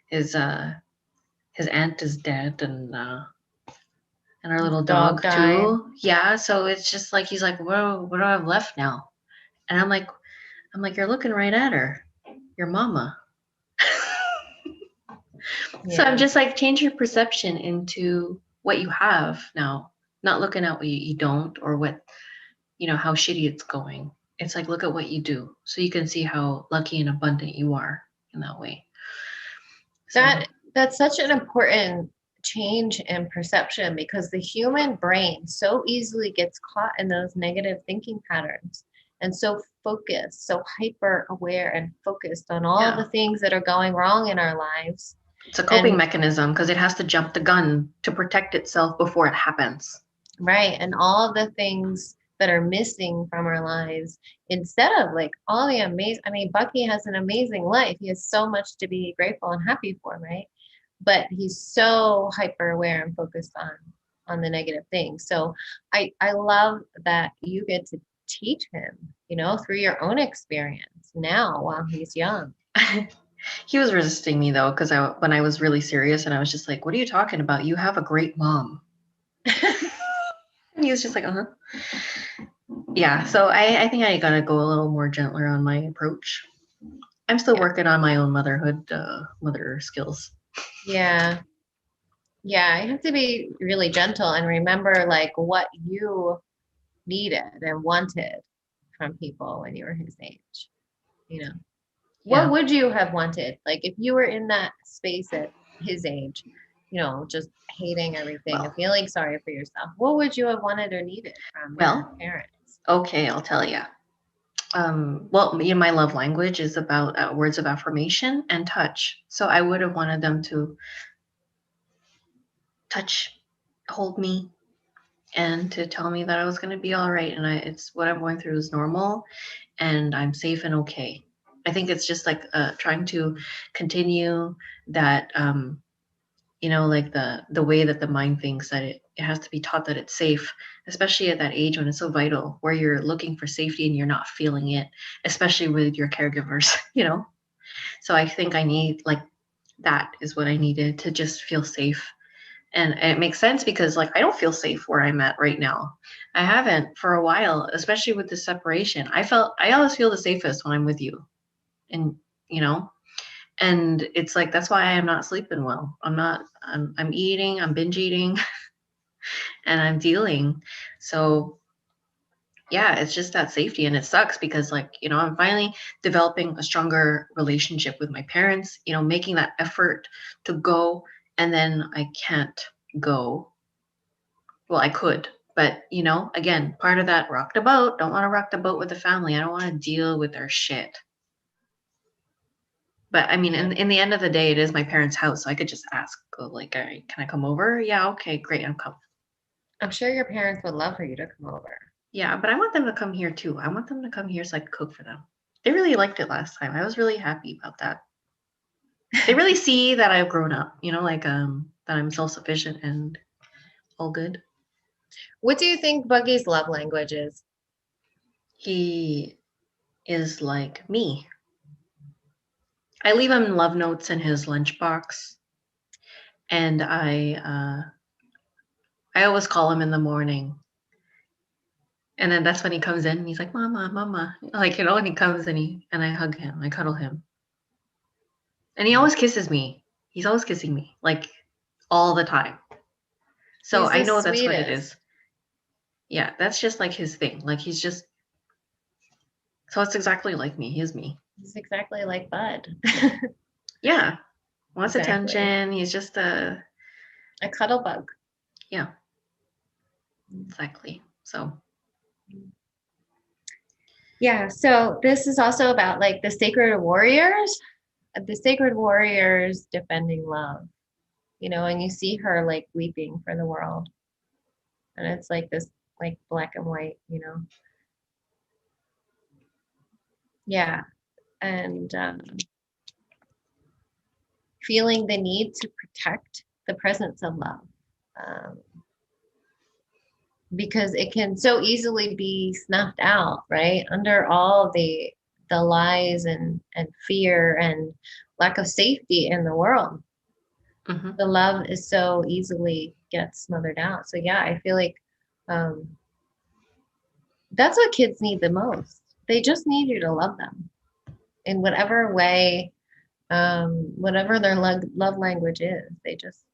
his aunt is dead and our little dog too. Yeah. So it's just like, he's like, what do I have left now? And I'm like, you're looking right at her, your mama. Yeah. So I'm just like, change your perception into what you have now, not looking at what you don't or what, how shitty it's going. It's like, look at what you do so you can see how lucky and abundant you are in that way. So, that's such an important change in perception because the human brain so easily gets caught in those negative thinking patterns and so focused, so hyper aware and focused on all the things that are going wrong in our lives. It's a coping mechanism because it has to jump the gun to protect itself before it happens. Right. And all of the things that are missing from our lives instead of like all the amazing, Bucky has an amazing life. He has so much to be grateful and happy for, right? But he's so hyper aware and focused on the negative things. So I love that you get to teach him, through your own experience now while he's young. He was resisting me though, because when I was really serious and I was just like, what are you talking about? You have a great mom. And he was just like, yeah. So I think I gotta go a little more gentler on my approach. I'm still Yeah. working on my own mother skills. Yeah. Yeah. You have to be really gentle and remember like what you needed and wanted from people when you were his age. You know, what Yeah. would you have wanted? Like if you were in that space at his age, just hating everything and Well, feeling sorry for yourself, what would you have wanted or needed from your well, parents? okay, I'll tell you. Well, my love language is about words of affirmation and touch. So I would have wanted them to touch, hold me, and to tell me that I was going to be all right, and it's what I'm going through is normal, and I'm safe and okay. I think it's just like trying to continue that, like the way that the mind thinks that it has to be taught that it's safe, especially at that age when it's so vital, where you're looking for safety and you're not feeling it, especially with your caregivers. So I think I need like that is what I needed to just feel safe. And it makes sense because like I don't feel safe where I'm at right now. I haven't for a while, especially with the separation. I always feel the safest when I'm with you. And you know, and it's like that's why I'm not sleeping well. I'm eating, I'm binge eating, and I'm dealing. So yeah, it's just that safety, and it sucks because like, I'm finally developing a stronger relationship with my parents, making that effort to go, and then I can't go. Well, I could, but again, part of that rock the boat. Don't want to rock the boat with the family. I don't want to deal with their shit. But I mean, Yeah. in the end of the day, it is my parents' house, so I could just ask, go like, all right, can I come over? Yeah, okay, great, I'm coming. I'm sure your parents would love for you to come over. Yeah, but I want them to come here too. I want them to come here so I can cook for them. They really liked it last time. I was really happy about that. They really see that I've grown up, like that I'm self-sufficient and all good. What do you think Buggy's love language is? He is like me. I leave him love notes in his lunchbox, and I always call him in the morning. And then that's when he comes in and he's like, Mama, Mama. Like, and he comes and I hug him, I cuddle him. And he always kisses me. He's always kissing me, like all the time. So He's I the know that's what it sweetest. is. Yeah, that's just like his thing. Like so it's exactly like me. He's me. He's exactly like Bud. Yeah. Wants Exactly. attention. He's just A cuddle bug. yeah, exactly. So Yeah, so this is also about like the sacred warriors defending love, and you see her like weeping for the world. And it's like this like black and white. Yeah. And feeling the need to protect the presence of love. Um, because it can so easily be snuffed out, right? Under all the lies and fear and lack of safety in the world. mhm. The love is so easily gets smothered out. So yeah, I feel like um, that's what kids need the most. They just need you to love them in whatever way, whatever their love language is. They just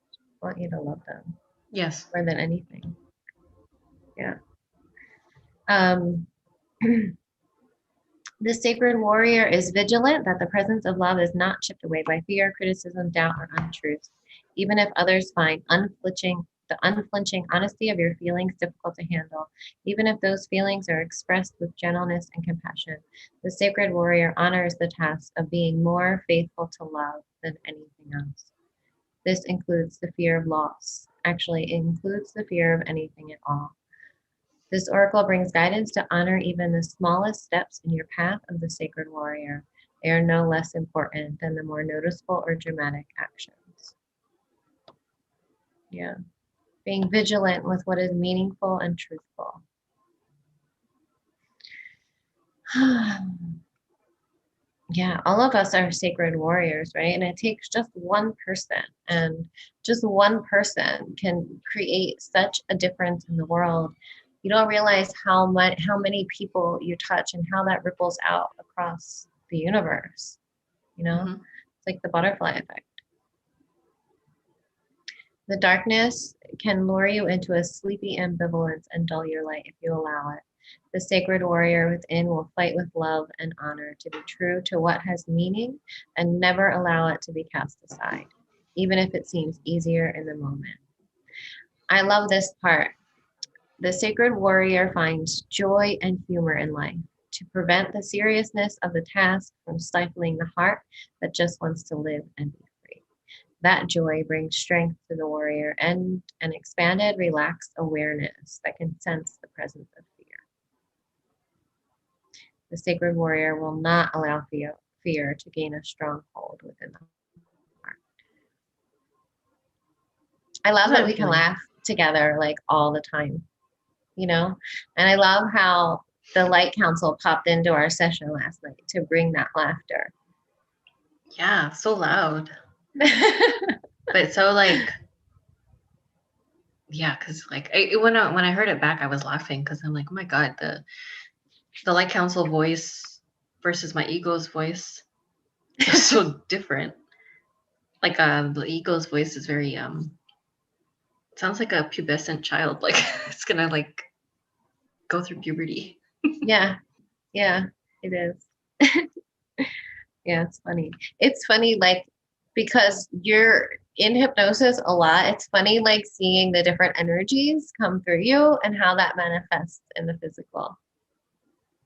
want you to love them Yes. more than anything. Yeah. Um, The sacred warrior is vigilant that the presence of love is not chipped away by fear, criticism, doubt, or untruths. Even if others find the unflinching honesty of your feelings difficult to handle, even if those feelings are expressed with gentleness and compassion, the sacred warrior honors the task of being more faithful to love than anything else. This includes the fear of loss. Actually, it includes the fear of anything at all. This oracle brings guidance to honor even the smallest steps in your path of the sacred warrior. They are no less important than the more noticeable or dramatic actions. Yeah. Being vigilant with what is meaningful and truthful. Yeah, all of us are sacred warriors, right? And it takes just one person, and just one person can create such a difference in the world. You don't realize how many people you touch and how that ripples out across the universe. you know? Mhm. It's like the butterfly effect. The darkness can lure you into a sleepy ambivalence and dull your light if you allow it. The sacred warrior within will fight with love and honor to be true to what has meaning and never allow it to be cast aside, even if it seems easier in the moment. I love this part. The sacred warrior finds joy and humor in life to prevent the seriousness of the task from stifling the heart that just wants to live and be free. That joy brings strength to the warrior and an expanded, relaxed awareness that can sense the presence of fear. The sacred warrior will not allow fear to gain a stronghold within the heart. I love that we can Lovely. laugh together like all the time, you know? And I love how the Light Council popped into our session last night to bring that laughter. Yeah, so loud. But so like, yeah, because like when I heard it back, I was laughing because I'm like, oh my God, the Light Council voice versus my ego's voice is so different. Like the ego's voice is very sounds like a pubescent child. Like it's gonna like go through puberty. Yeah, yeah, it is. Yeah, it's funny. It's funny, like, because you're in hypnosis a lot, it's funny, like, seeing the different energies come through you and how that manifests in the physical.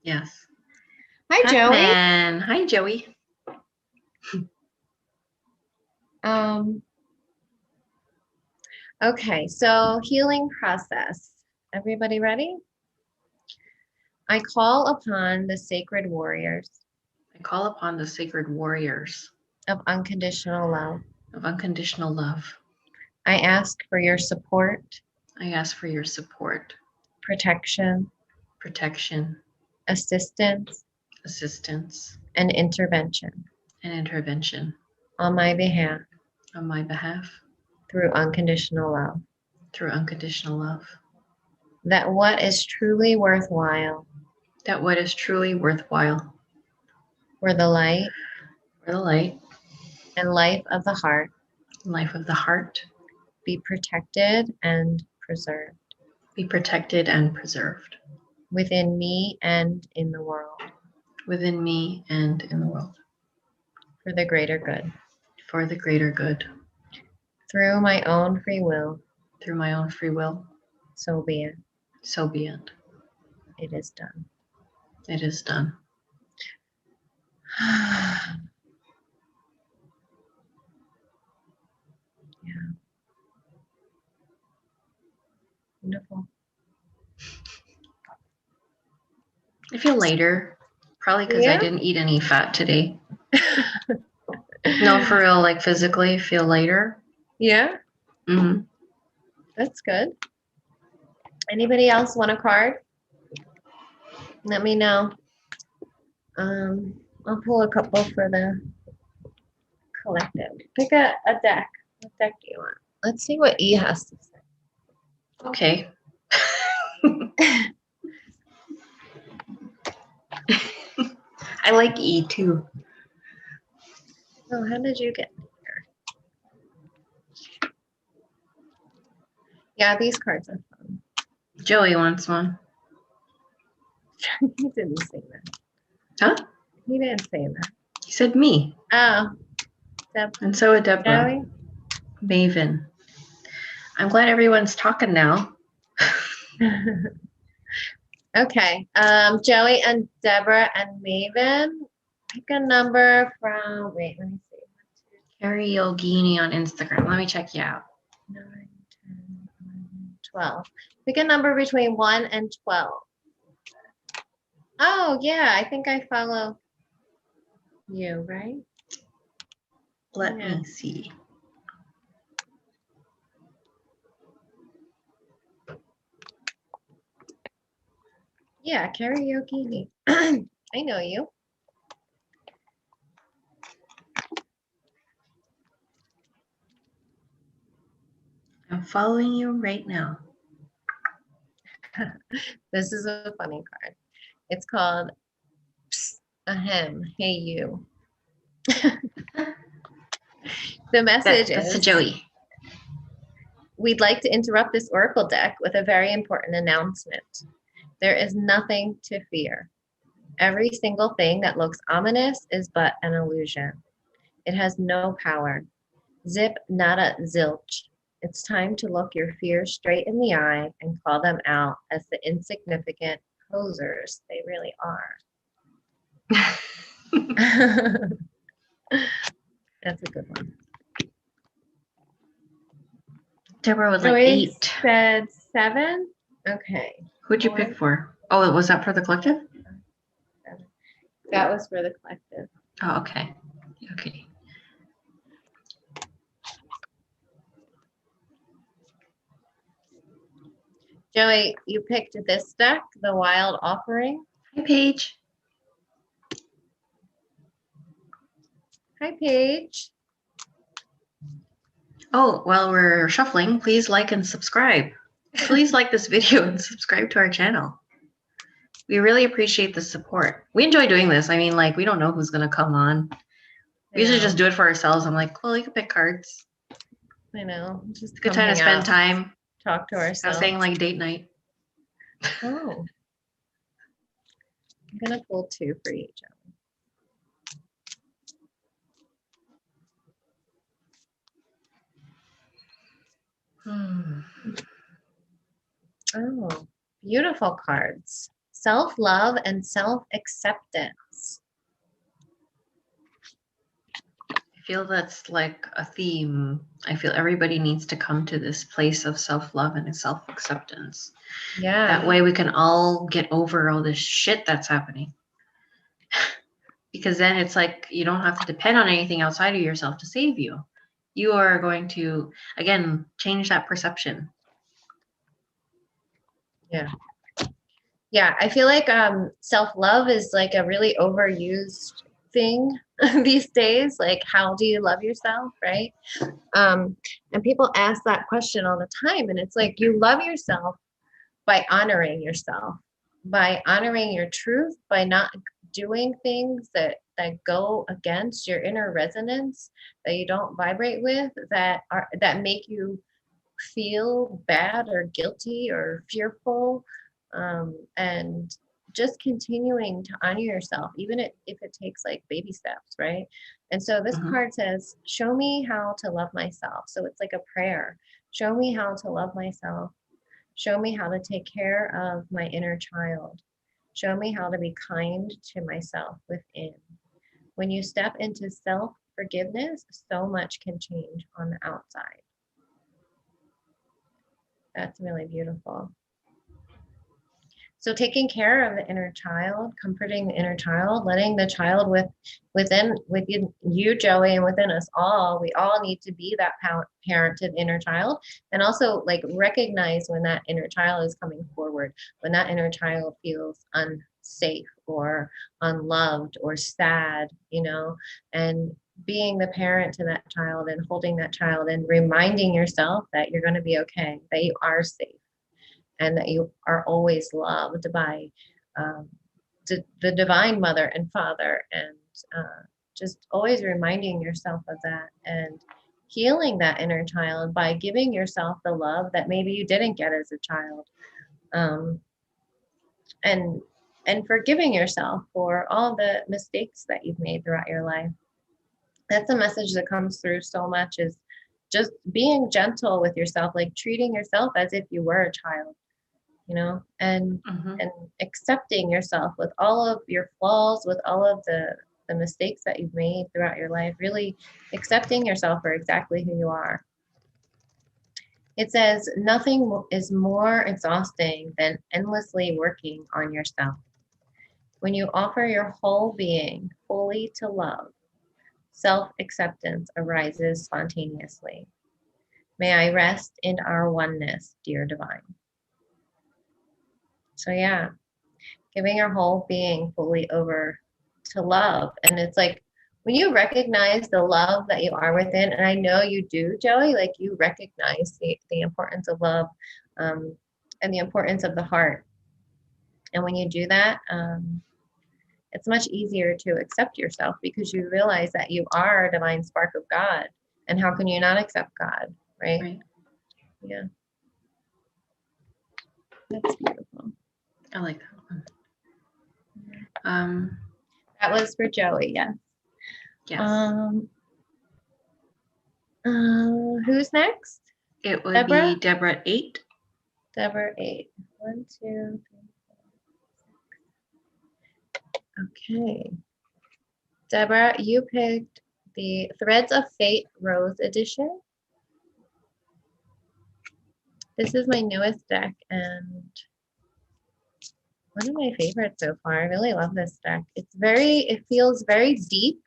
Yes. Hi, Joey. Pac-Man. Hi, Joey. Um, okay, so healing process. Everybody ready? I call upon the sacred warriors I call upon the sacred warriors of unconditional love. of unconditional love. I ask for your support, I ask for your support, protection, protection, assistance, assistance, and intervention and intervention on my behalf on my behalf through unconditional love. through unconditional love. That what is truly worthwhile That what is truly worthwhile for the light for the light and life of the heart life of the heart be protected and preserved be protected and preserved within me and in the world within me and in the world for the greater good. for the greater good. Through my own free will, Through my own free will, so be it. so be it. It is done. It is done. Yeah. Wonderful. I feel lighter, probably because I Yeah. didn't eat any fat today. No, for real, like physically, feel lighter. Yeah, Mm-hmm. that's good. Anybody else want a card? Let me know. I'll pull a couple for the collective. Pick a deck. What deck do you want? Let's see what E has to say. Okay. I like E too. Oh, how did you get here? Yeah, these cards are fun. Joey wants one. He didn't say that. Huh? He didn't say that. He said me. Oh, And so did Deborah. Joey? Maven. I'm glad everyone's talking now. Okay. Joey and Deborah and Maven, pick a number from, wait, let me see. Carrie Yogini on Instagram. Let me check you out. 9, 10, 11, 12. Pick a number between 1 and 12. Oh, yeah, I think I follow you, right? Let Yeah. me see. Yeah, karaoke. I know you. I'm following you right now. This is a funny card. It's called Psst, Ahem, Hey You. The message That's a is, Joey. we'd like to interrupt this oracle deck with a very important announcement. There is nothing to fear. Every single thing that looks ominous is but an illusion. It has no power. Zip, nada, zilch. It's time to look your fears straight in the eye and call them out as the insignificant posers they really are. That's a good one. Deborah was like Joey 8. said 7. Okay. Who'd you pick for? Oh, was that for the collective? 7. That was for the collective. Oh, okay. Okay. Joey, you picked this deck, the Wild Offering. Hi, Paige. Hi, Paige. Oh, while we're shuffling, please like and subscribe. Please like this video and subscribe to our channel. We really appreciate the support. We enjoy doing this. I mean, like, we don't know who's going to come on. We usually just do it for ourselves. I'm like, well, you can pick cards. I know. Just It's a good time to spend time. Talk to ourselves. I was saying like date night. Oh. I'm going to pull 2 for each. Oh, beautiful cards. Self-love and self-acceptance. I feel that's like a theme. I feel everybody needs to come to this place of self-love and self-acceptance. Yeah. That way we can all get over all this shit that's happening. Because then it's like you don't have to depend on anything outside of yourself to save you. You are going to, again, change that perception. Yeah. Yeah, I feel like self-love is like a really overused thing these days. Like, how do you love yourself, right? And people ask that question all the time. And it's like, you love yourself by honoring yourself, by honoring your truth, by not doing things that go against your inner resonance, that you don't vibrate with, that make you feel bad or guilty or fearful, and just continuing to honor yourself, even if it takes like baby steps, right? And so this card says, show me how to love myself. So it's like a prayer. Show me how to love myself. Show me how to take care of my inner child. Show me how to be kind to myself within. When you step into self-forgiveness, so much can change on the outside. That's really beautiful. So taking care of the inner child, comforting the inner child, letting the child within you, Joey, and within us all, we all need to be that parent to the inner child, and also like recognize when that inner child is coming forward, when that inner child feels unsafe or unloved or sad, and being the parent to that child and holding that child and reminding yourself that you're going to be okay, that you are safe, and that you are always loved by the divine mother and father, and just always reminding yourself of that and healing that inner child by giving yourself the love that maybe you didn't get as a child, and forgiving yourself for all the mistakes that you've made throughout your life. That's a message that comes through so much, is just being gentle with yourself, like treating yourself as if you were a child, and accepting yourself with all of your flaws, with all of the mistakes that you've made throughout your life, really accepting yourself for exactly who you are. It says, nothing is more exhausting than endlessly working on yourself. When you offer your whole being fully to love, self-acceptance arises spontaneously. May I rest in our oneness, dear divine. So yeah, giving our whole being fully over to love. And it's like, when you recognize the love that you are within, and I know you do, Joey, like you recognize the importance of love, and the importance of the heart. And when you do that, it's much easier to accept yourself because you realize that you are a divine spark of God. And how can you not accept God, right? Right. Yeah. That's beautiful. I like that one. That was for Joey, yes. Yes. Who's next? It would Deborah? be Deborah 8. Deborah 8. 1, 2, 3, 4. Okay. Deborah, you picked the Threads of Fate Rose Edition. This is my newest deck and one of my favorites so far. I really love this deck. It feels very deep.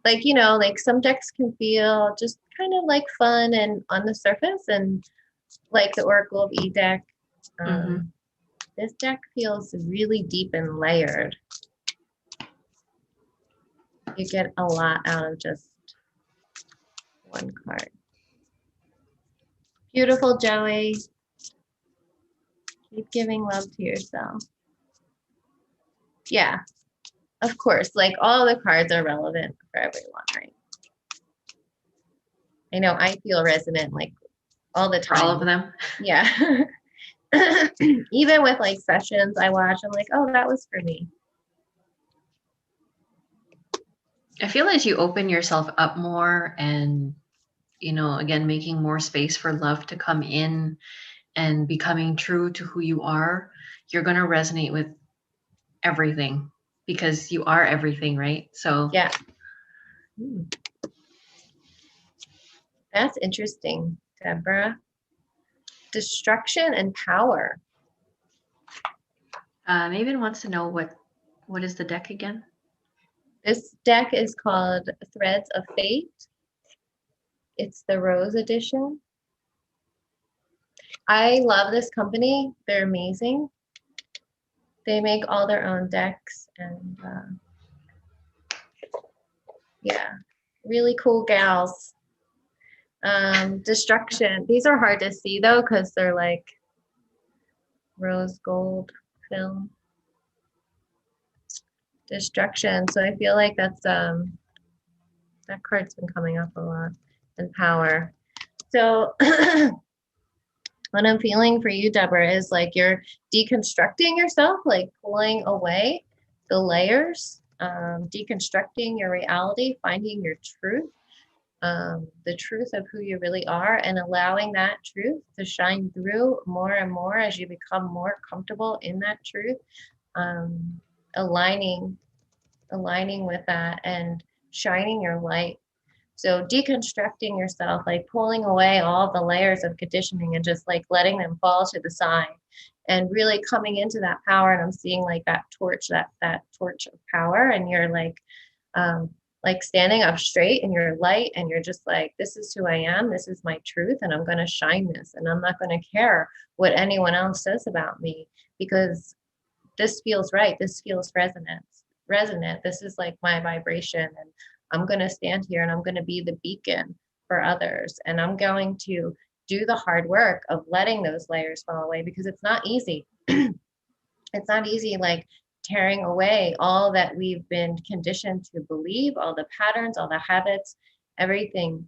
Like, like some decks can feel just kind of like fun and on the surface, and like the Oracle of E deck. This deck feels really deep and layered. You get a lot out of just one card. Beautiful, Joey. Keep giving love to yourself. Yeah, of course. Like all the cards are relevant for everyone, right? I know I feel resonant like all the time. For all of them. Yeah. Even with like sessions I watch, I'm like, oh, that was for me. I feel as you open yourself up more and, again, making more space for love to come in and becoming true to who you are, you're going to resonate with everything because you are everything, right? So yeah. That's interesting, Deborah. Destruction and power. Maven wants to know what is the deck again? This deck is called Threads of Fate. It's the Rose Edition. I love this company. They're amazing. They make all their own decks and yeah, really cool gals. Destruction. These are hard to see though because they're like rose gold film. Destruction. So I feel like that's that card's been coming up a lot. And power. So what I'm feeling for you, Deborah, is like you're deconstructing yourself, like pulling away the layers, deconstructing your reality, finding your truth, the truth of who you really are, and allowing that truth to shine through more and more as you become more comfortable in that truth, aligning with that and shining your light. So deconstructing yourself, like pulling away all the layers of conditioning and just like letting them fall to the side and really coming into that power. And I'm seeing like that torch, that torch of power. And you're like standing up straight in your light and you're just like, this is who I am. This is my truth. And I'm going to shine this. And I'm not going to care what anyone else says about me because this feels right. This feels resonant. This is like my vibration. And I'm going to stand here and I'm going to be the beacon for others. And I'm going to do the hard work of letting those layers fall away because it's not easy. It's not easy, like tearing away all that we've been conditioned to believe, all the patterns, all the habits, everything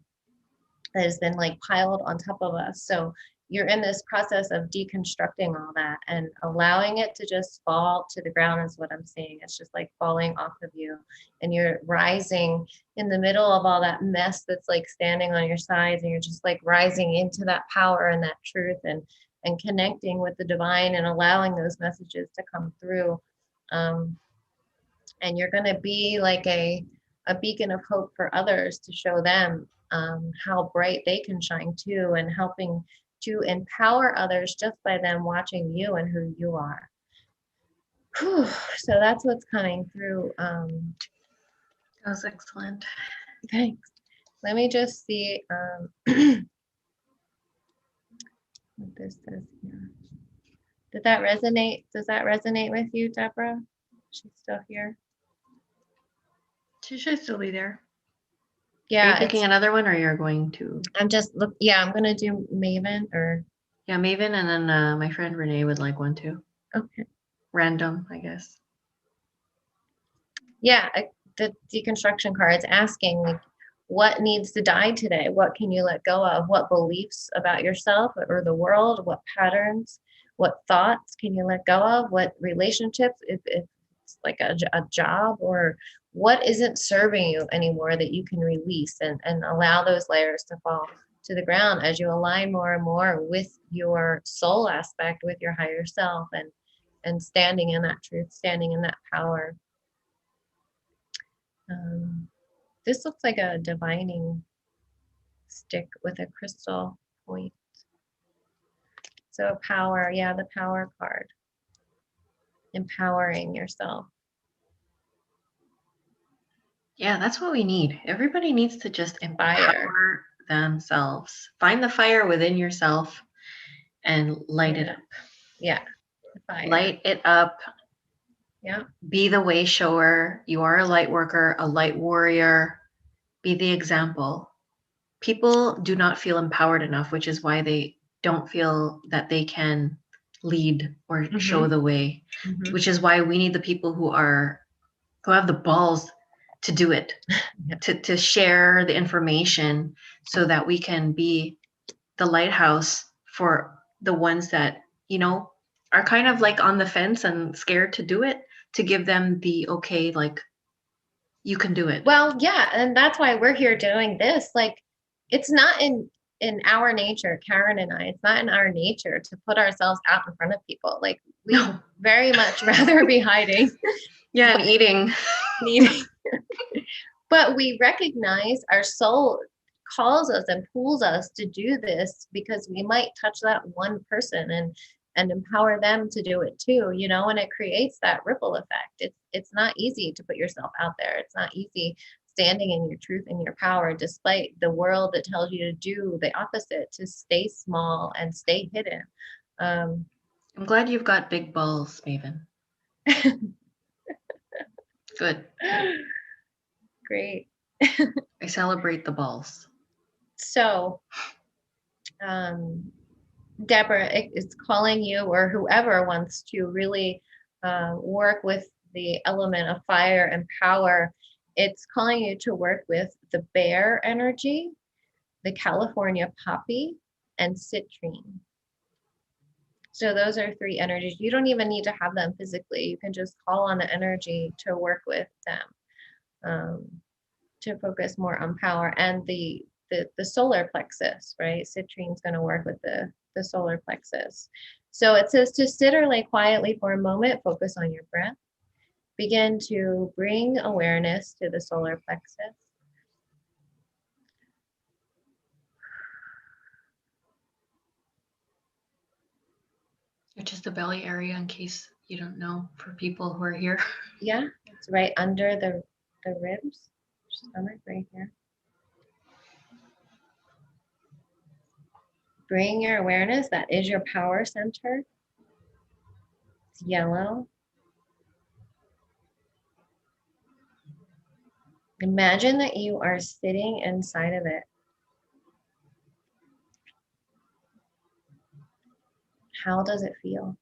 that has been like piled on top of us. So you're in this process of deconstructing all that and allowing it to just fall to the ground is what I'm seeing. It's just like falling off of you and you're rising in the middle of all that mess that's like standing on your sides and you're just like rising into that power and that truth and connecting with the divine and allowing those messages to come through. And you're going to be like a beacon of hope for others to show them how bright they can shine too and helping to empower others just by them watching you and who you are. Whew. So that's what's coming through. That was excellent. Thanks. Let me just see what this says here. Did that resonate? Does that resonate with you, Deborah? She's still here. She should still be there. Yeah. Are you picking another one or you're going to? I'm going to do Maven or. Yeah, Maven and then my friend Renee would like one too. Okay. Random, I guess. Yeah, the deconstruction card is asking, like, what needs to die today? What can you let go of? What beliefs about yourself or the world? What patterns? What thoughts can you let go of? What relationships, if it's like a job, or what isn't serving you anymore that you can release and allow those layers to fall to the ground as you align more and more with your soul aspect, with your higher self, and standing in that truth, standing in that power. Um, this looks like a divining stick with a crystal point. So power, yeah, the power card. Empowering yourself. Yeah, that's what we need. Everybody needs to just Fire. empower themselves. Find the fire within yourself and light it up. Yeah, the fire. Light it up. Yeah. Be the way shower. You are a light worker, a light warrior. Be the example. People do not feel empowered enough, which is why they don't feel that they can lead or show the way, which is why we need the people who have the balls to do it, to share the information so that we can be the lighthouse for the ones that, are kind of like on the fence and scared to do it, to give them the okay, like, you can do it. Well, yeah, and that's why we're here doing this. Like, it's not in our nature, Karen and I, it's not in our nature to put ourselves out in front of people. Like, we very much rather be hiding. Yeah, and eating. But we recognize our soul calls us and pulls us to do this because we might touch that one person and empower them to do it too, and it creates that ripple effect. It's not easy to put yourself out there. It's not easy standing in your truth and your power despite the world that tells you to do the opposite, to stay small and stay hidden. I'm glad you've got big balls, Maven. Good. Great. I celebrate the balls. So, Deborah is calling you, or whoever wants to really work with the element of fire and power. It's calling you to work with the bear energy, the California poppy, and citrine. So those are 3 energies. You don't even need to have them physically. You can just call on the energy to work with them, to focus more on power and the solar plexus, right? Citrine's going to work with the solar plexus. So it says to sit or lay quietly for a moment, focus on your breath. Begin to bring awareness to the solar plexus. Which is the belly area, in case you don't know, for people who are here. Yeah, it's right under the ribs, stomach, right here. Bring your awareness, that is your power center. It's yellow. Imagine that you are sitting inside of it. How does it feel?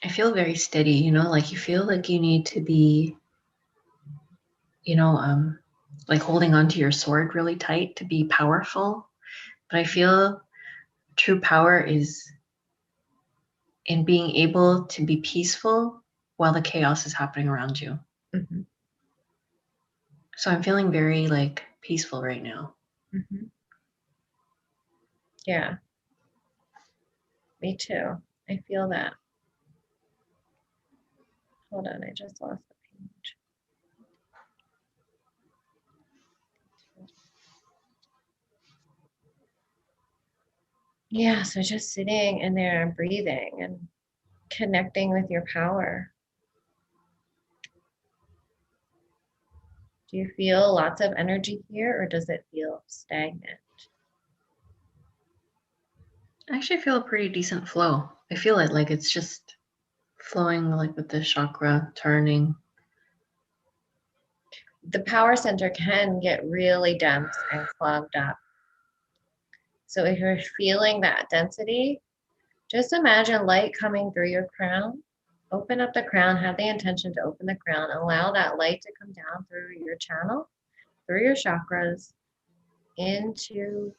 I feel very steady, like you feel like you need to be, like holding onto your sword really tight to be powerful. But I feel true power is in being able to be peaceful while the chaos is happening around you. Mm-hmm. So I'm feeling very like peaceful right now. Mm-hmm. Yeah, me too. I feel that. Hold on, I just lost the page. Yeah, so just sitting in there and breathing and connecting with your power. Do you feel lots of energy here, or does it feel stagnant? I actually feel a pretty decent flow. I feel it like it's just flowing like with the chakra turning. The power center can get really dense and clogged up. So if you're feeling that density, just imagine light coming through your crown Open up the crown, have the intention to open the crown. Allow that light to come down through your channel, through your chakras, into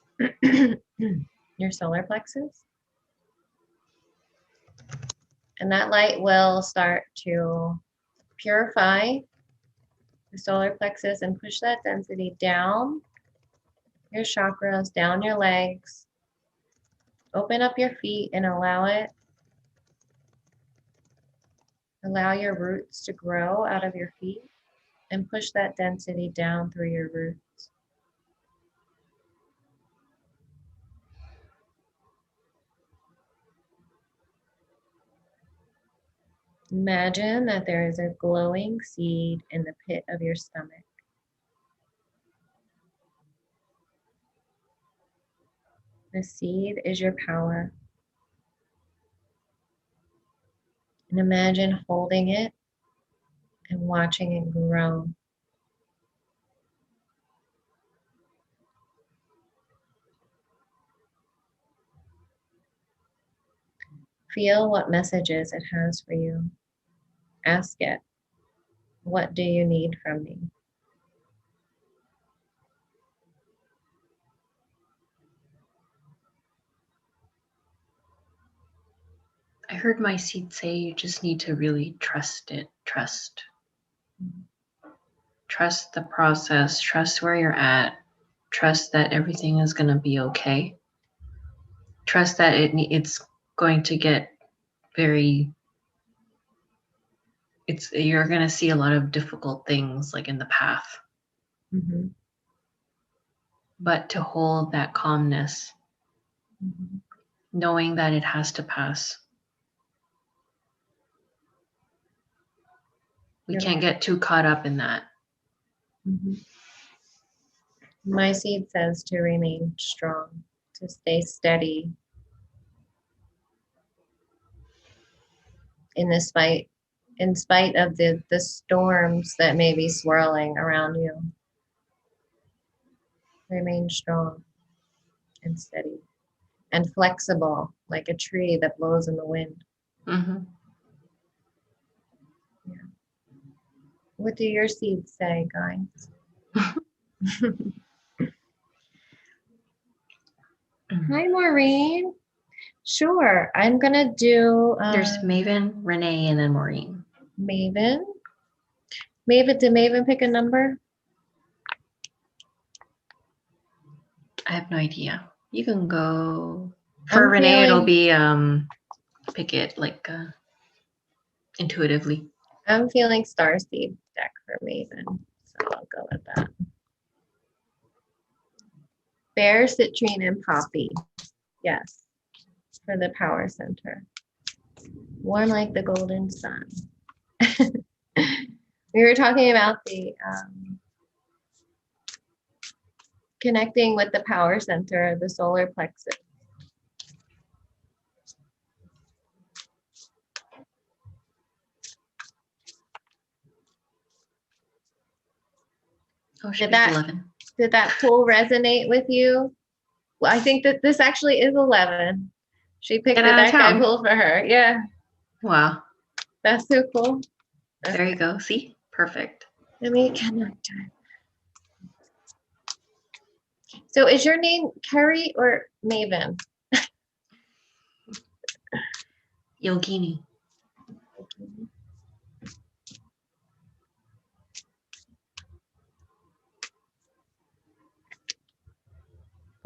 your solar plexus. And that light will start to purify the solar plexus and push that density down your chakras, down your legs. Open up your feet and allow it. Allow your roots to grow out of your feet and push that density down through your roots. Imagine that there is a glowing seed in the pit of your stomach. The seed is your power. And imagine holding it and watching it grow. Feel what messages it has for you. Ask it, what do you need from me? I heard my seed say you just need to really trust it. Trust the process, trust where you're at, trust that everything is going to be okay. Trust that it's going to get you're going to see a lot of difficult things like in the path. Mm-hmm. But to hold that calmness, Mm-hmm. knowing that it has to pass. We can't get too caught up in that. Mm-hmm. My seed says to remain strong, to stay steady in this fight, in spite of the storms that may be swirling around you. Remain strong and steady and flexible like a tree that blows in the wind. Mm-hmm. Yeah. What do your seeds say, guys? Hi, Maureen. Sure, I'm gonna do. There's Maven, Renee, and then Maureen. Maven. Maven, did Maven pick a number? I have no idea. You can go for Renee. It'll be pick it like intuitively. I'm feeling Starseed deck for Maven, so I'll go with that. Bear, citrine, and poppy. Yes, for the power center. Warm like the golden sun. We were talking about the connecting with the power center, the solar plexus. Oh, she picked 11. Did that pull resonate with you? Well, I think that this actually is 11. She picked the deck I pulled for her. Yeah. Wow. That's so cool. There you go. See? Perfect. Let me connect her. So is your name Carrie or Maven? Yogini.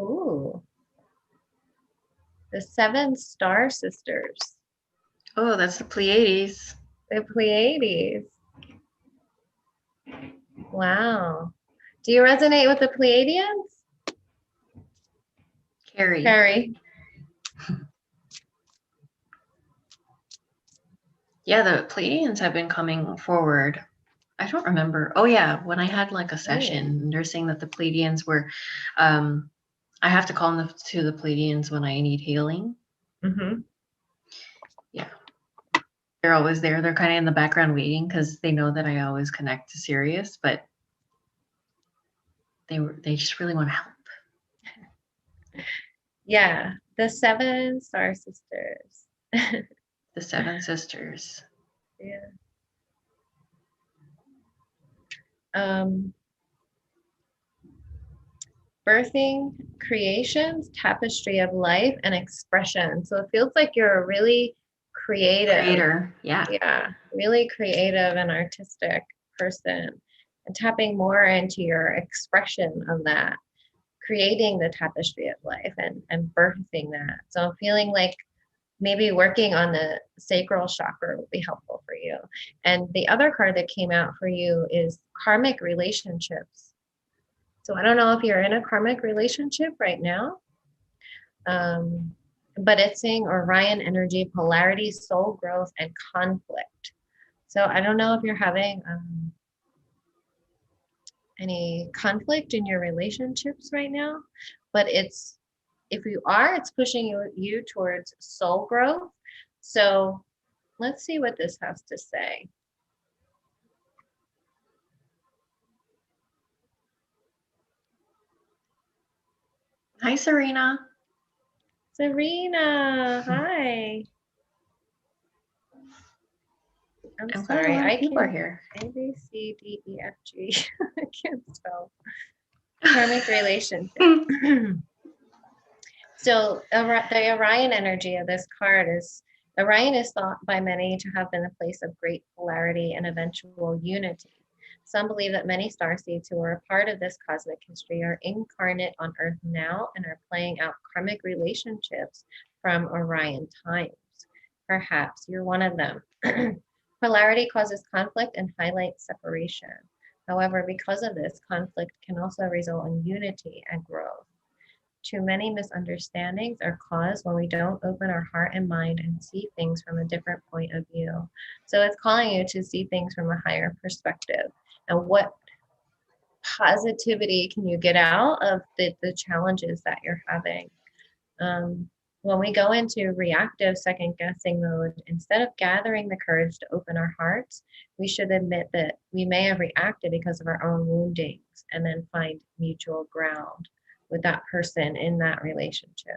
Ooh. The 7 Star Sisters. Oh, that's the Pleiades. The Pleiades. Wow. Do you resonate with the Pleiadians? Carrie. Yeah, the Pleiadians have been coming forward. I don't remember. Oh yeah, when I had like a session, they're saying that the Pleiadians were, I have to call them to the Pleiadians when I need healing. Mm-hmm. Yeah. They're always there. They're kind of in the background waiting because they know that I always connect to Sirius, but they just really want to help. Yeah, the 7 Star Sisters. The 7 sisters. Yeah. Um, birthing creations, tapestry of life, and expression. So it feels like you're a really Creator. Yeah. really creative and artistic person, and tapping more into your expression of that, creating the tapestry of life and birthing that. So I'm feeling like maybe working on the sacral chakra will be helpful for you. And the other card that came out for you is karmic relationships. So I don't know if you're in a karmic relationship right now, but it's saying Orion energy, polarity, soul growth, and conflict. So I don't know if you're having any conflict in your relationships right now, but if you are, it's pushing you towards soul growth. So let's see what this has to say. Hi, Serena. Serena, hi. I'm glad sorry, a lot of I people are can't. here. A, B, C, D, E, F, G. I can't spell. Karmic relationship. So the Orion energy of this card is, Orion is thought by many to have been a place of great polarity and eventual unity. Some believe that many starseeds who are a part of this cosmic history are incarnate on Earth now and are playing out karmic relationships from Orion times. Perhaps you're one of them. Polarity causes conflict and highlights separation. However, because of this, conflict can also result in unity and growth. Too many misunderstandings are caused when we don't open our heart and mind and see things from a different point of view. So it's calling you to see things from a higher perspective. And what positivity can you get out of the challenges that you're having? When we go into reactive second guessing mode, instead of gathering the courage to open our hearts, we should admit that we may have reacted because of our own woundings and then find mutual ground with that person in that relationship.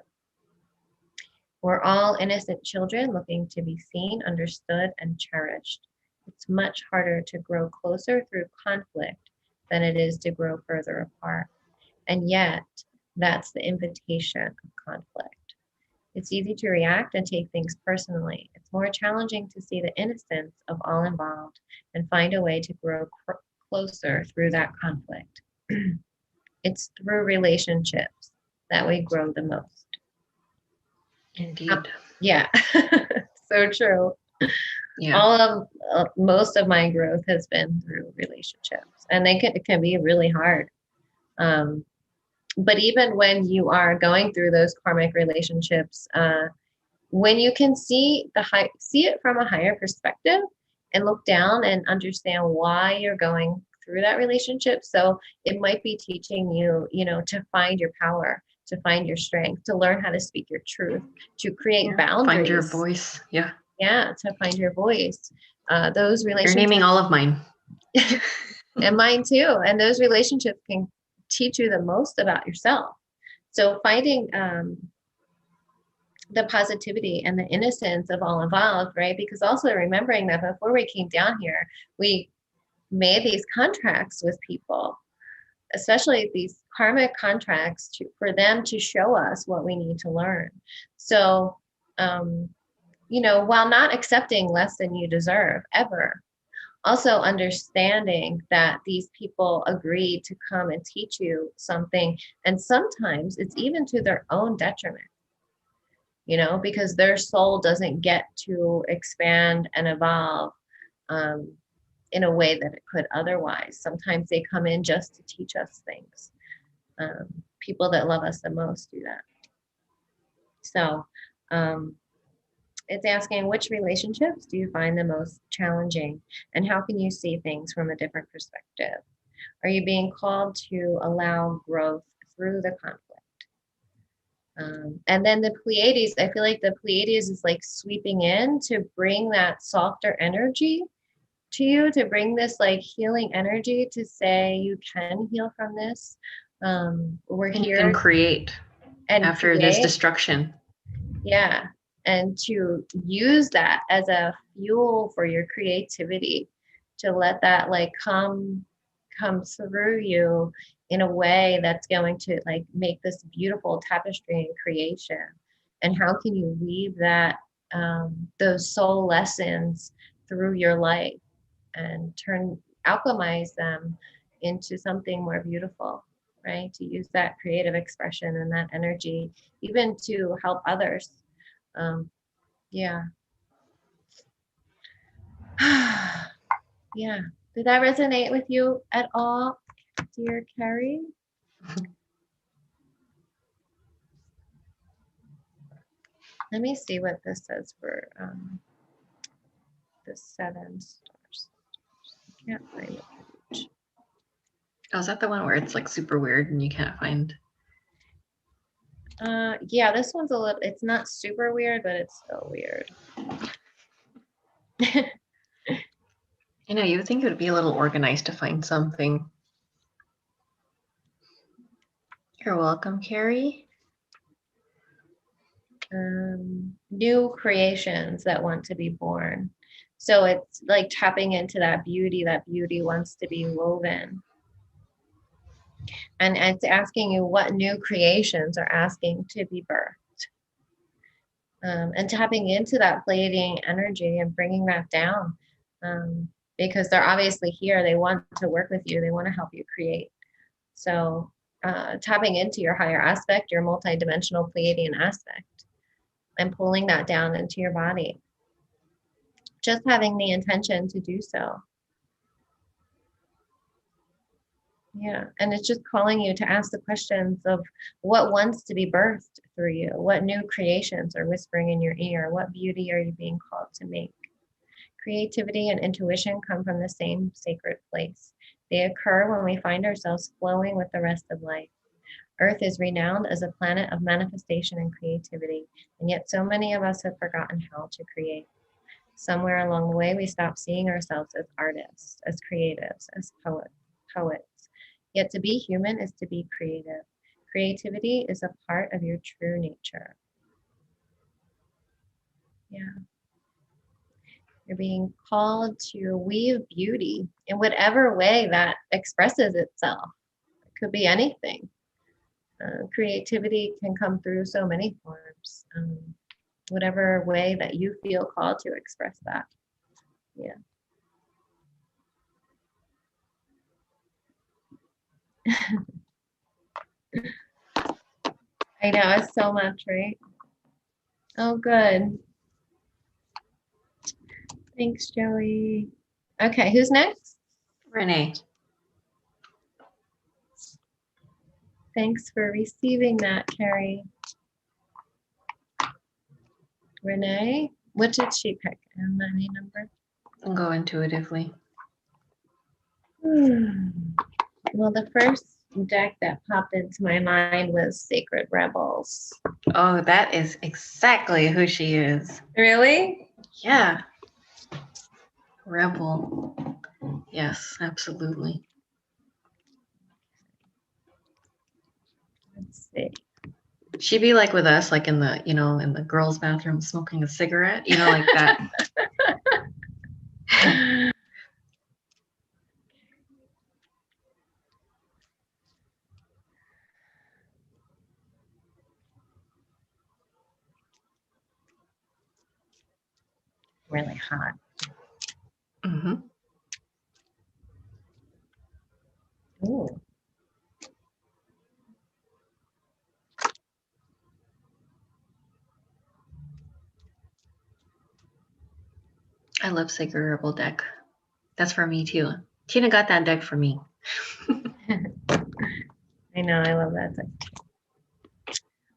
We're all innocent children looking to be seen, understood, and cherished. It's much harder to grow closer through conflict than it is to grow further apart. And yet, that's the invitation of conflict. It's easy to react and take things personally. It's more challenging to see the innocence of all involved and find a way to grow closer through that conflict. It's through relationships that we grow the most. Indeed. Yeah, so true. Yeah. Most of my growth has been through relationships, and it can be really hard. But even when you are going through those karmic relationships, when you can see it from a higher perspective and look down and understand why you're going through that relationship. So it might be teaching you, to find your power, to find your strength, to learn how to speak your truth, to create boundaries. Find your voice. Yeah. Yeah, to find your voice. Those relationships. You're naming all of mine. And mine too. And those relationships can teach you the most about yourself. So finding the positivity and the innocence of all involved, right? Because also remembering that before we came down here, we made these contracts with people, especially these karmic contracts for them to show us what we need to learn. So, while not accepting less than you deserve ever, also understanding that these people agreed to come and teach you something, and sometimes it's even to their own detriment, because their soul doesn't get to expand and evolve in a way that it could otherwise. Sometimes they come in just to teach us things. People that love us the most do that. So it's asking, which relationships do you find the most challenging, and how can you see things from a different perspective? Are you being called to allow growth through the conflict? And then the Pleiades, I feel like the Pleiades is like sweeping in to bring that softer energy to you, to bring this like healing energy to say you can heal from this. We're and here. You can create And after this destruction. Yeah. and to use that as a fuel for your creativity, to let that like come through you in a way that's going to like make this beautiful tapestry and creation. And how can you weave that those soul lessons through your life and alchemize them into something more beautiful, right? To use that creative expression and that energy even to help others. Yeah. Yeah. Did that resonate with you at all, dear Carrie? Let me see what this says for the 7 stars. I can't find it. Oh, is that the one where it's like super weird and you can't find? Yeah, this one's a little, it's not super weird, but it's still weird. You know, you would think it would be a little organized to find something. You're welcome, Carrie. New creations that want to be born. So it's like tapping into that beauty wants to be woven. And it's asking you what new creations are asking to be birthed. And tapping into that Pleiadian energy and bringing that down, because they're obviously here. They want to work with you. They want to help you create. So tapping into your higher aspect, your multidimensional Pleiadian aspect, and pulling that down into your body. Just having the intention to do so. Yeah, and it's just calling you to ask the questions of what wants to be birthed through you, what new creations are whispering in your ear, what beauty are you being called to make. Creativity and intuition come from the same sacred place. They occur when we find ourselves flowing with the rest of life. Earth is renowned as a planet of manifestation and creativity, and yet so many of us have forgotten how to create. Somewhere along the way, we stopped seeing ourselves as artists, as creatives, as poets. Yet to be human is to be creative. Creativity is a part of your true nature. Yeah. You're being called to weave beauty in whatever way that expresses itself. It could be anything. Creativity can come through so many forms. Whatever way that you feel called to express that. Yeah. I know, it's so much, right? Oh, good. Thanks, Joey. Okay, who's next? Renee. Thanks for receiving that, Carrie. Renee, what did she pick? And any number? I'll go intuitively. Well, the first deck that popped into my mind was Sacred Rebels. Oh, that is exactly who she is. Really? Yeah. Rebel. Yes, absolutely. Let's see. She'd be like with us, like in the, in the girls' bathroom smoking a cigarette, like that. Really hot. Mm-hmm. Ooh. I love Sacred Rebel deck. That's for me too. Tina got that deck for me. I know, I love that deck.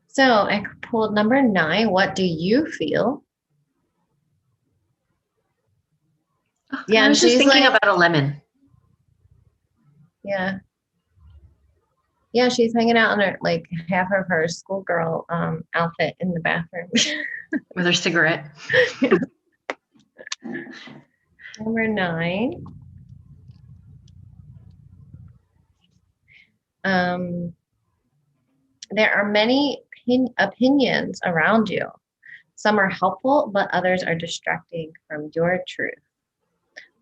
So I pulled number 9. What do you feel? Yeah, I was just thinking like, about a lemon. Yeah. Yeah, she's hanging out in her like half of her schoolgirl outfit in the bathroom. With her cigarette. Number 9. There are many opinions around you. Some are helpful, but others are distracting from your truth.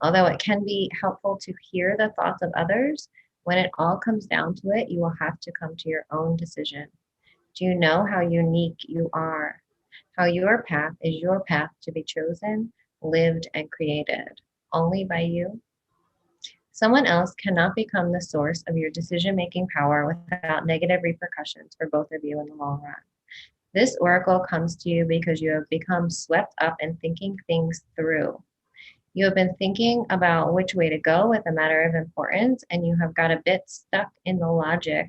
Although it can be helpful to hear the thoughts of others, when it all comes down to it, you will have to come to your own decision. Do you know how unique you are? How your path is your path to be chosen, lived, and created only by you? Someone else cannot become the source of your decision making power without negative repercussions for both of you in the long run. This oracle comes to you because you have become swept up in thinking things through. You have been thinking about which way to go with a matter of importance, and you have got a bit stuck in the logic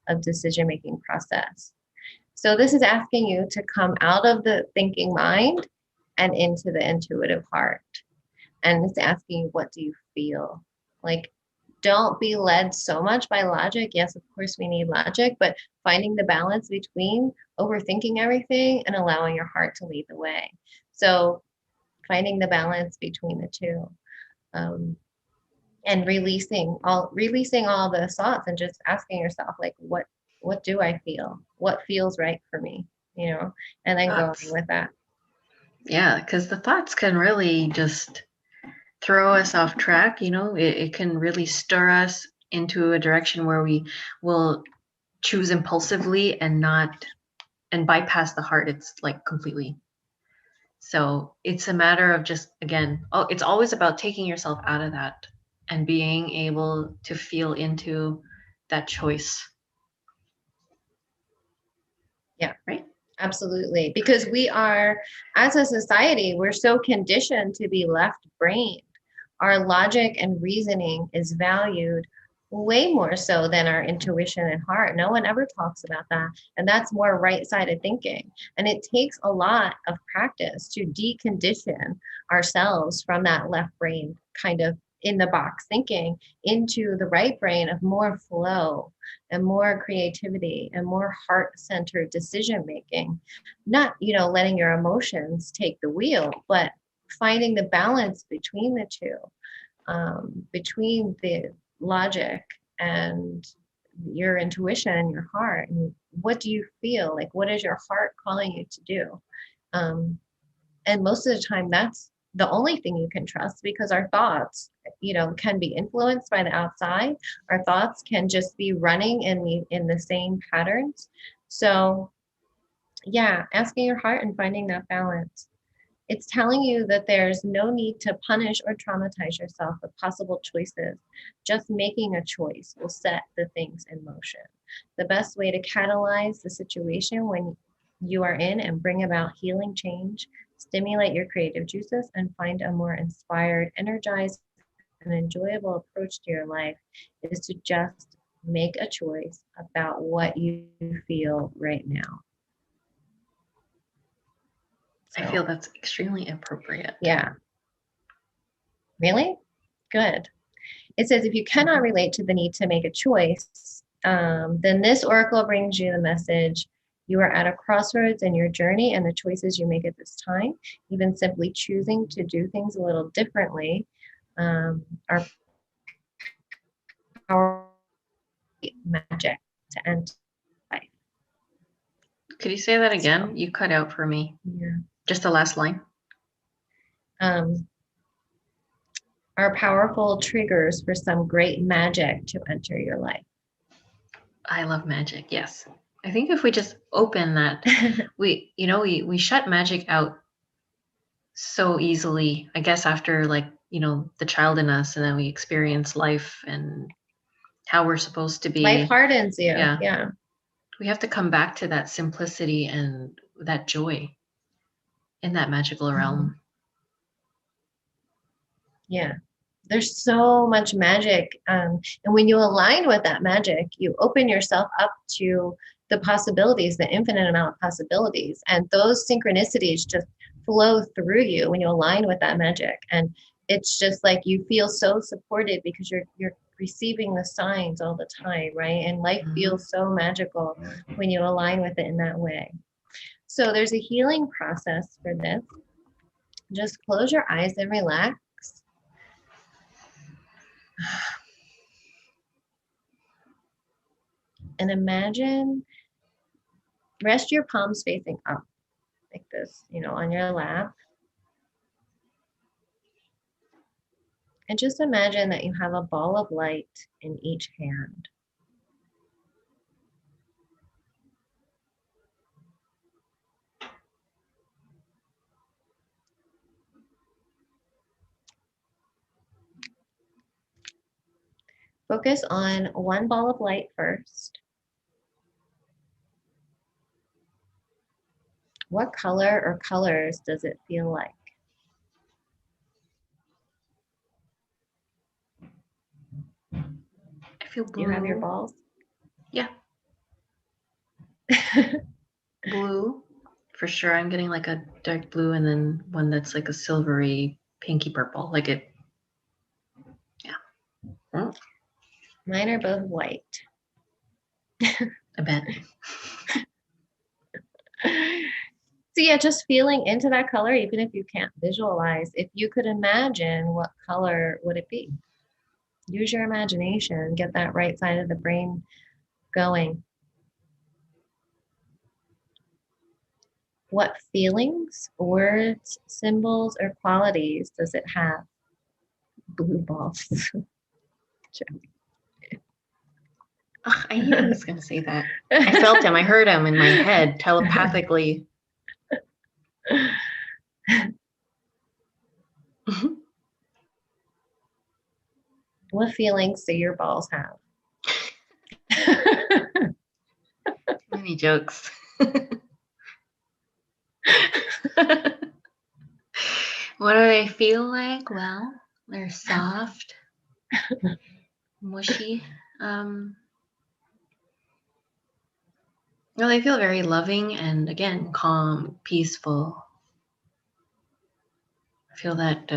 of decision making process. So this is asking you to come out of the thinking mind and into the intuitive heart. And it's asking you, what do you feel? Like, don't be led so much by logic. Yes, of course, we need logic, but finding the balance between overthinking everything and allowing your heart to lead the way. So finding the balance between the two. And releasing all the thoughts and just asking yourself, like, what do I feel? What feels right for me? And then going Thoughts. with that. Yeah, because the thoughts can really just throw us off track. It can really stir us into a direction where we will choose impulsively and bypass the heart. It's like completely. So it's a matter of just, again, it's always about taking yourself out of that and being able to feel into that choice. Yeah. Right? Absolutely. Because we are, as a society, we're so conditioned to be left brained. Our logic and reasoning is valued way more so than our intuition and heart. No one ever talks about that. And that's more right-sided thinking. And it takes a lot of practice to decondition ourselves from that left brain kind of in the box thinking into the right brain of more flow and more creativity and more heart-centered decision making. Not, letting your emotions take the wheel, but finding the balance between the two, between the logic and your intuition and your heart. And what do you feel? Like, what is your heart calling you to do? And most of the time, that's the only thing you can trust, because our thoughts, can be influenced by the outside. Our thoughts can just be running in the same patterns. So, yeah, asking your heart and finding that balance. It's telling you that there's no need to punish or traumatize yourself with possible choices. Just making a choice will set the things in motion. The best way to catalyze the situation when you are in and bring about healing change, stimulate your creative juices, and find a more inspired, energized, and enjoyable approach to your life is to just make a choice about what you feel right now. I feel that's extremely appropriate. Yeah. Really? Good. It says, if you cannot relate to the need to make a choice, then this oracle brings you the message: you are at a crossroads in your journey, and the choices you make at this time, even simply choosing to do things a little differently, are powerful magic to end life. Could you say that again? You cut out for me. Yeah. Just the last line. Are powerful triggers for some great magic to enter your life. I love magic. Yes. I think if we just open that, we shut magic out so easily, I guess, after the child in us, and then we experience life and how we're supposed to be. Life hardens you. Yeah. Yeah. We have to come back to that simplicity and that joy in that magical realm. Yeah. There's so much magic. And when you align with that magic, you open yourself up to the possibilities, the infinite amount of possibilities. And those synchronicities just flow through you when you align with that magic. And it's just like you feel so supported because you're receiving the signs all the time, right? And life feels so magical when you align with it in that way. So there's a healing process for this. Just close your eyes and relax. And imagine, rest your palms facing up. like this, on your lap. And just imagine that you have a ball of light in each hand. Focus on one ball of light first. What color or colors does it feel like? I feel blue. Do you have your balls? Yeah. Blue. For sure. I'm getting like a dark blue and then one that's like a silvery pinky purple. Like it. Yeah. Oh, Mine are both white. I bet. So yeah, just feeling into that color, even if you can't visualize, if you could imagine, what color would it be? Use your imagination, get that right side of the brain going. What feelings, words, symbols, or qualities does it have? Blue balls. Ugh, I knew he was going to say that. I felt him. I heard him in my head telepathically. What feelings do your balls have? Many jokes. What do they feel like? Well, they're soft, mushy. Well, they feel very loving and again calm, peaceful. I feel that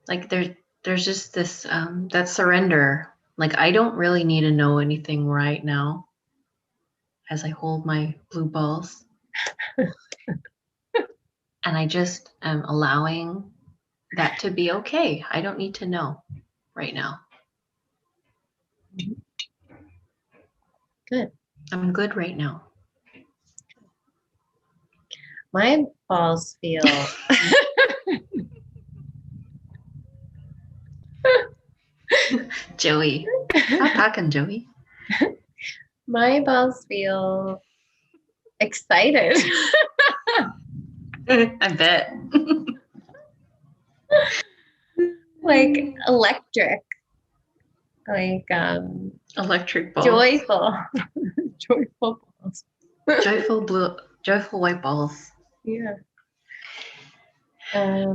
like there's just this that surrender. Like I don't really need to know anything right now as I hold my blue balls. And I just am allowing that to be okay. I don't need to know right now. Good. I'm good right now. My balls feel Joey. Stop talking, Joey. my balls feel excited. I bet. Like electric. Like Electric balls. joyful. Joyful balls. Joyful blue, joyful white balls. Yeah. I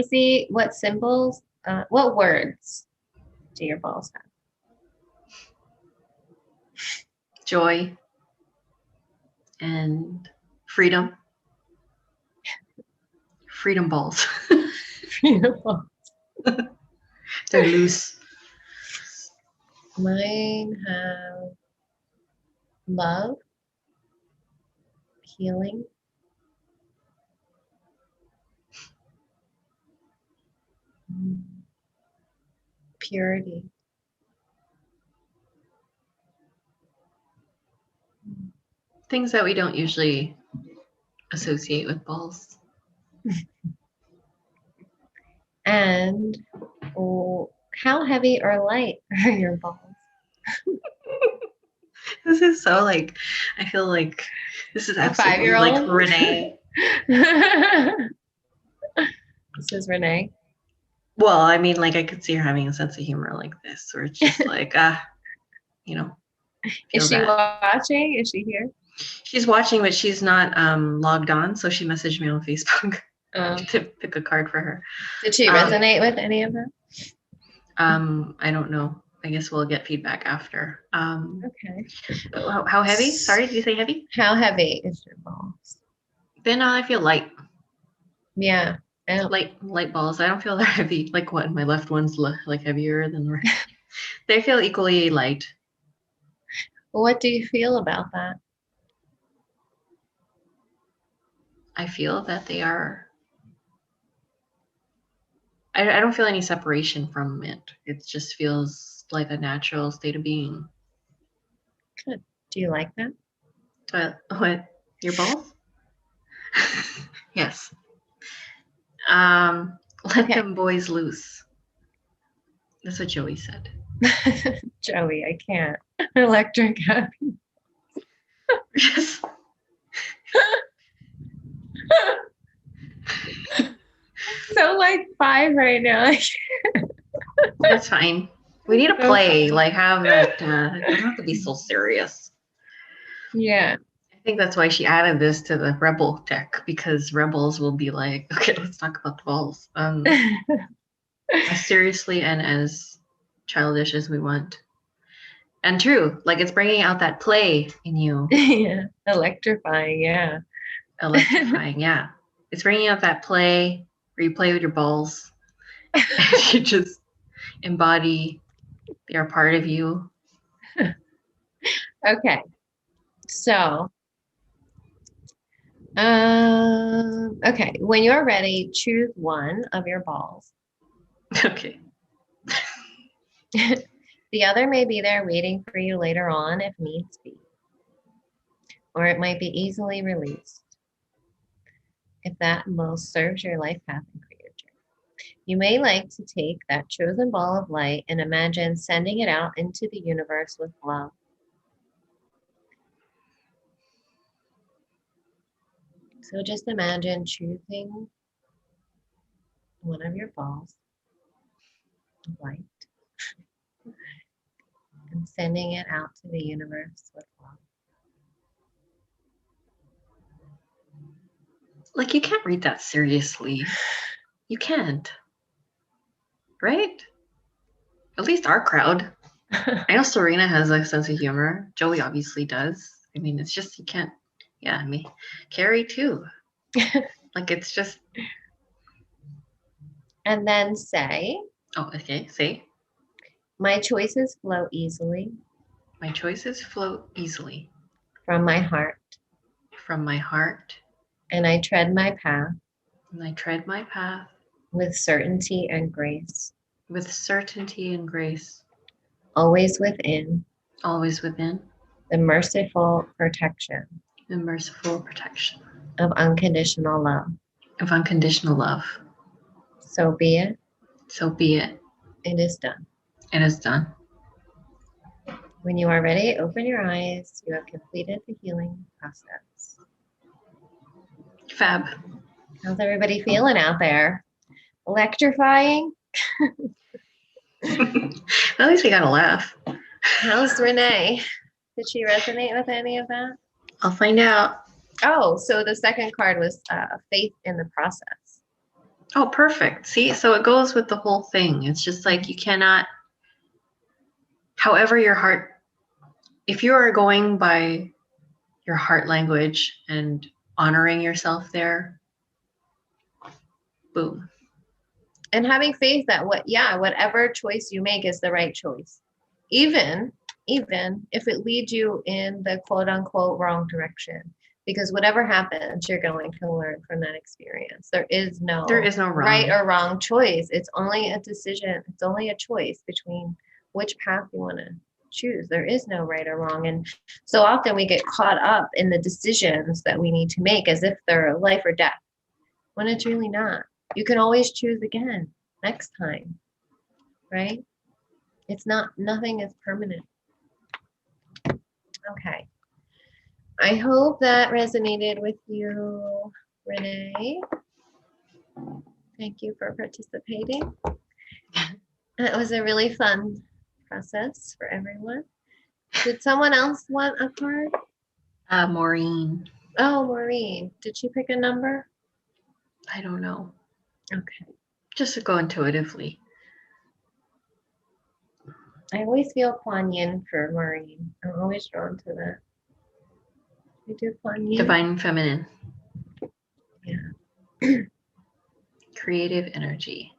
see what symbols, what words do your balls have? Joy and freedom. Freedom balls. Beautiful. They're loose. Mine have love, healing, purity. Things that we don't usually associate with balls. And how heavy or light are your balls? This is so like, I feel like this is absolutely 5-year-old? like Renee. This is Renee. Well, I mean, like I could see her having a sense of humor like this, where it's just like, you know. Is she that. watching? Is she here? She's watching, but she's not logged on, so she messaged me on Facebook to pick a card for her. Did she resonate with any of them? I don't know. I guess we'll get feedback after. Okay. How heavy? Sorry, did you say heavy? How heavy is your balls? Then I feel light. Yeah. Light balls. I don't feel that heavy. Like what? My left one's like heavier than the right. They feel equally light. What do you feel about that? I feel that they are. I don't feel any separation from it. It just feels like a natural state of being. Good. Do you like that? What? Your balls? Yes. Let Okay. them boys loose. That's what Joey said. Joey, I can't. Electric happy. Yes. So like 5 right now. That's fine. We need to So play, funny. like have that. It doesn't have to be so serious. Yeah. I think that's why she added this to the Rebel deck, because Rebels will be like, okay, let's talk about the balls. As seriously and as childish as we want. And true, like it's bringing out that play in you. Yeah. Electrifying. Yeah. Electrifying, yeah. It's bringing out that play where you play with your balls and you just embody they're part of you. Okay. So, okay. When you're ready, choose one of your balls. Okay. The other may be there waiting for you later on if needs be, or it might be easily released if that most serves your life path and career journey. You may like to take that chosen ball of light and imagine sending it out into the universe with love. So just imagine choosing one of your balls of light and sending it out to the universe with love. Like you can't read that seriously. You can't. Right? At least our crowd. I know Serena has a sense of humor. Joey obviously does. I mean, it's just you can't. Yeah, me, Carrie too. Like it's just. And then say, Oh, okay. Say, my choices flow easily my choices flow easily from my heart, from my heart, and I tread my path and I tread my path with certainty and grace, with certainty and grace, always within always within the merciful protection the merciful protection of unconditional love. of unconditional love. So be it. So be it. It is done. It is done. When you are ready, open your eyes. You have completed the healing process. Fab. How's everybody feeling out there? Electrifying? At least we got a laugh. How's Renee? Did she resonate with any of that? I'll find out. Oh, so the second card was faith in the process. Oh, perfect. See, so it goes with the whole thing. It's just like you cannot, however, your heart, if you are going by your heart language and honoring yourself there, boom. And having faith that whatever choice you make is the right choice. Even if it leads you in the quote unquote wrong direction. Because whatever happens, you're going to learn from that experience. There is no wrong. right or wrong choice. It's only a decision. It's only a choice between which path you want to choose. There is no right or wrong. And so often we get caught up in the decisions that we need to make as if they're life or death, when it's really not. You can always choose again next time, right? It's not, nothing is permanent. Okay. I hope that resonated with you, Renee. Thank you for participating. That was a really fun process for everyone. Did someone else want a card? Maureen. Oh, Maureen. Did she pick a number? I don't know. Okay. Just to go intuitively. I always feel Kuan Yin for Maureen. I'm always drawn to that. You do Kuan Yin? Divine feminine. Yeah. Creative energy.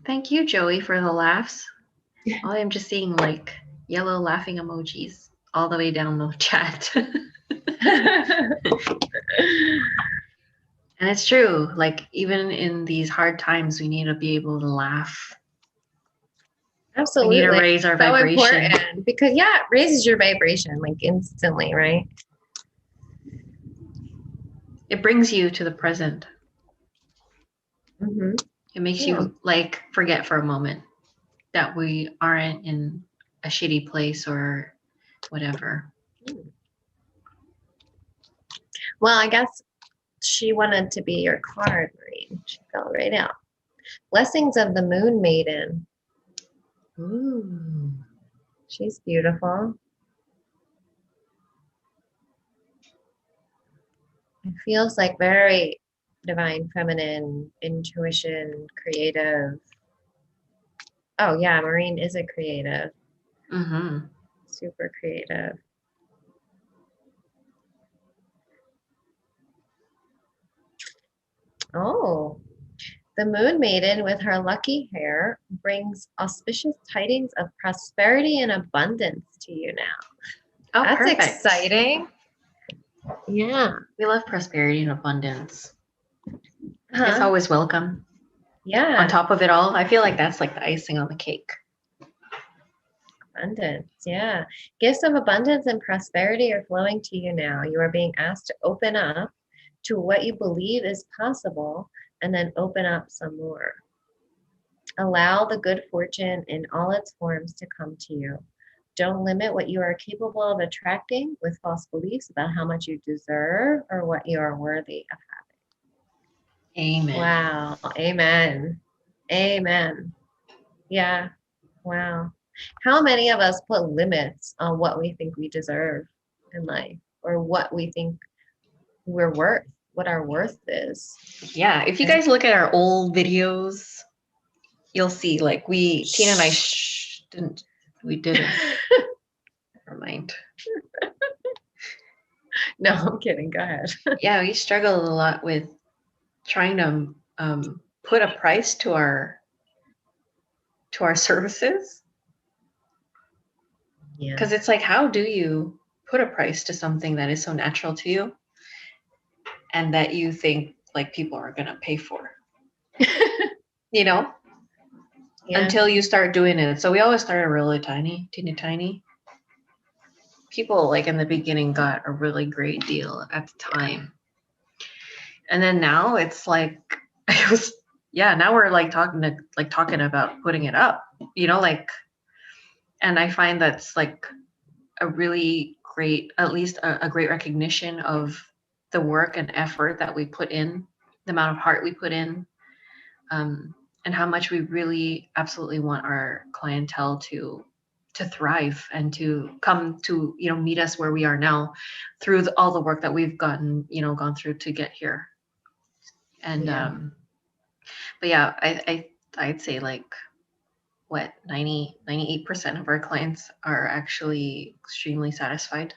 Thank you, Joey, for the laughs. I'm just seeing like yellow laughing emojis all the way down the chat. And it's true, like even in these hard times, we need to be able to laugh. Absolutely. We need to raise our So vibration. important because it raises your vibration like instantly, right? It brings you to the present. Mm-hmm. It makes Yeah. you like forget for a moment that we aren't in a shitty place or whatever. Well, I guess she wanted to be your card, Maureen. She fell right out. Blessings of the Moon Maiden. Ooh. She's beautiful. It feels like very divine, feminine, intuition, creative. Oh, yeah, Maureen is a creative, Mm-hmm. super creative. Oh, the Moon Maiden with her lucky hair brings auspicious tidings of prosperity and abundance to you now. Oh, That's perfect. exciting. Yeah. We love prosperity and abundance. Huh? It's always welcome. Yeah. On top of it all, I feel like that's like the icing on the cake. Abundance. Yeah. Gifts of abundance and prosperity are flowing to you now. You are being asked to open up to what you believe is possible and then open up some more. Allow the good fortune in all its forms to come to you. Don't limit what you are capable of attracting with false beliefs about how much you deserve or what you are worthy of having. Amen. Wow. Amen. Amen. Yeah. Wow. How many of us put limits on what we think we deserve in life or what we think we're worth, what our worth is? Yeah, if you guys look at our old videos, you'll see like Tina and I didn't. Never mind. No, I'm kidding. Go ahead. Yeah, we struggled a lot with trying to put a price to our services. Yeah. Because it's like, how do you put a price to something that is so natural to you and that you think like people are gonna pay for? You know? Yeah. Until you start doing it. So we always started really tiny, teeny tiny. People like in the beginning got a really great deal at the time. And then now it's like it was now we're like talking about putting it up, like, and I find that's like a really great, at least a great recognition of the work and effort that we put in, the amount of heart we put in, and how much we really absolutely want our clientele to thrive and to come to meet us where we are now through all the work that we've gone through to get here. And but yeah, I'd say like what 98% of our clients are actually extremely satisfied.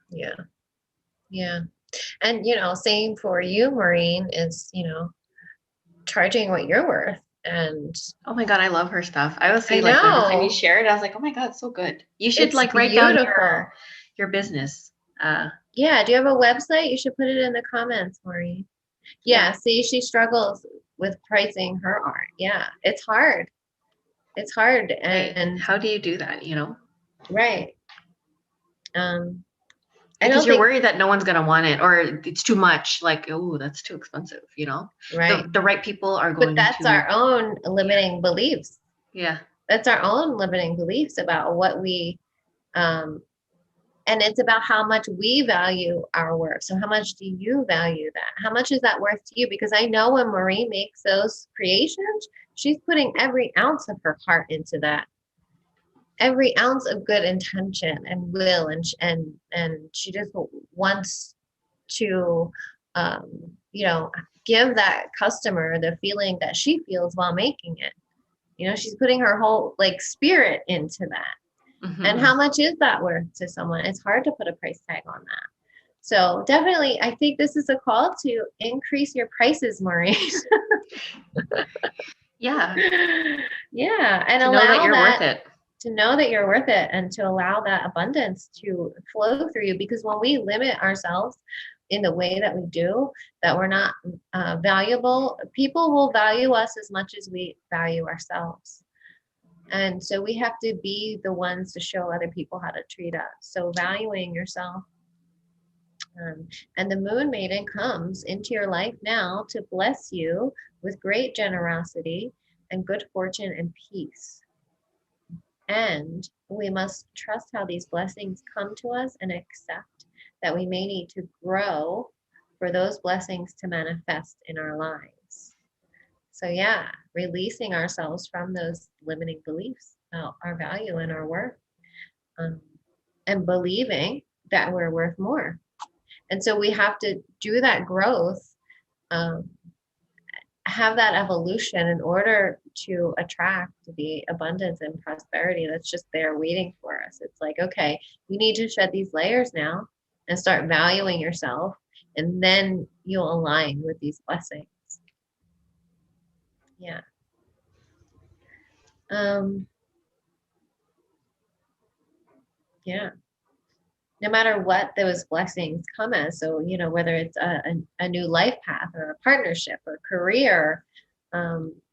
Yeah. And same for you, Maureen, is charging what you're worth. And oh my god, I love her stuff. I will see, I like, every time you know. share it, I was like, oh my god, it's so good. You should It's like write down beautiful. your business. Yeah, do you have a website? You should put it in the comments, Maureen. Yeah, see, she struggles with pricing her art. Yeah, it's hard. It's hard. Right. And How do you do that, right. I because don't you're think worried that no one's gonna want it or it's too much, like, oh, that's too expensive, right. the right people are But going that's to our own limiting beliefs. yeah. That's our own limiting beliefs about what we and it's about how much we value our work. So how much do you value that? How much is that worth to you? Because I know when Marie makes those creations, she's putting every ounce of her heart into that. Every ounce of good intention and will, and she just wants to give that customer the feeling that she feels while making it. She's putting her whole like spirit into that. Mm-hmm. And how much is that worth to someone? It's hard to put a price tag on that. So definitely, I think this is a call to increase your prices, Maureen. Yeah. Yeah, and to know that you're worth it. To know that you're worth it and to allow that abundance to flow through you. Because when we limit ourselves in the way that we do, that we're not valuable, people will value us as much as we value ourselves. And so we have to be the ones to show other people how to treat us. So valuing yourself. And the moon maiden comes into your life now to bless you with great generosity and good fortune and peace. And we must trust how these blessings come to us and accept that we may need to grow for those blessings to manifest in our lives. So, yeah, releasing ourselves from those limiting beliefs about our value and our worth, um, and believing that we're worth more. And so we have to do that growth, um, have that evolution in order to attract the abundance and prosperity that's just there waiting for us. It's like, okay, you need to shed these layers now and start valuing yourself, and then you'll align with these blessings. Yeah. Yeah. No matter what those blessings come as. So, whether it's a new life path or a partnership or career,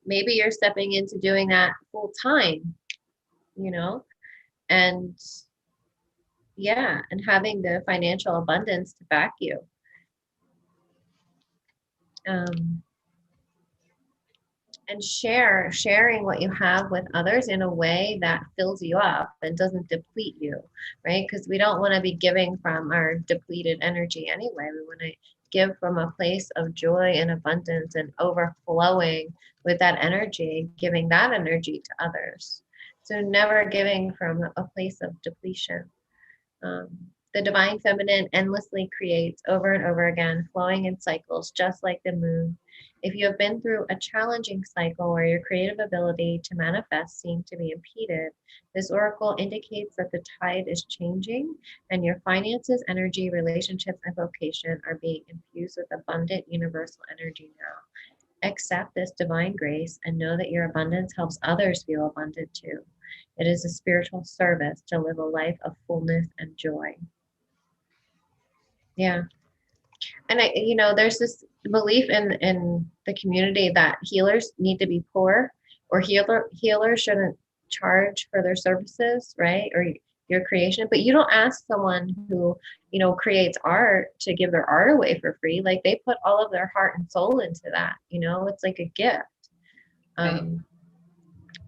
maybe you're stepping into doing that full time, and yeah, and having the financial abundance to back you. And sharing what you have with others in a way that fills you up and doesn't deplete you, right? Because we don't want to be giving from our depleted energy anyway. We want to give from a place of joy and abundance and overflowing with that energy, giving that energy to others. So never giving from a place of depletion. The divine feminine endlessly creates over and over again, flowing in cycles, just like the moon. If you have been through a challenging cycle where your creative ability to manifest seemed to be impeded, this oracle indicates that the tide is changing and your finances, energy, relationships, and vocation are being infused with abundant universal energy now. Accept this divine grace and know that your abundance helps others feel abundant too. It is a spiritual service to live a life of fullness and joy. Yeah. And there's this belief in the community that healers need to be poor, or healers shouldn't charge for their services, right? Or your creation. But you don't ask someone who, creates art to give their art away for free. Like, they put all of their heart and soul into that, it's like a gift. Right.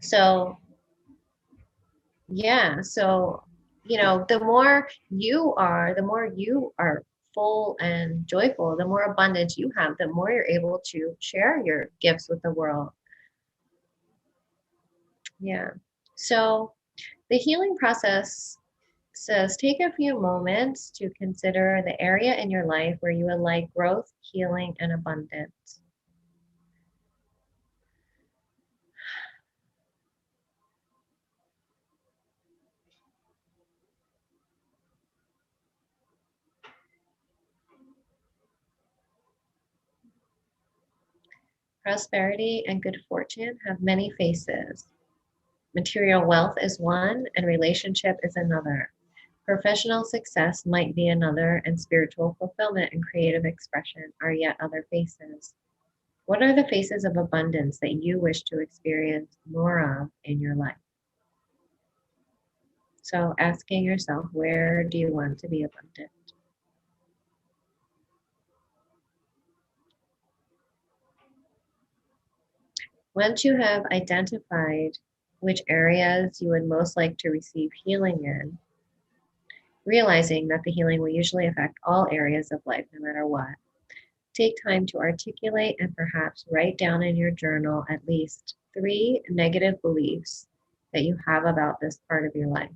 So yeah, so the more you are full and joyful, the more abundance you have, the more you're able to share your gifts with the world. Yeah. So the healing process says take a few moments to consider the area in your life where you would like growth, healing, and abundance. Prosperity and good fortune have many faces. Material wealth is one, and relationship is another. Professional success might be another, and spiritual fulfillment and creative expression are yet other faces. What are the faces of abundance that you wish to experience more of in your life? So, asking yourself, where do you want to be abundant? Once you have identified which areas you would most like to receive healing in, realizing that the healing will usually affect all areas of life no matter what, take time to articulate and perhaps write down in your journal at least 3 negative beliefs that you have about this part of your life.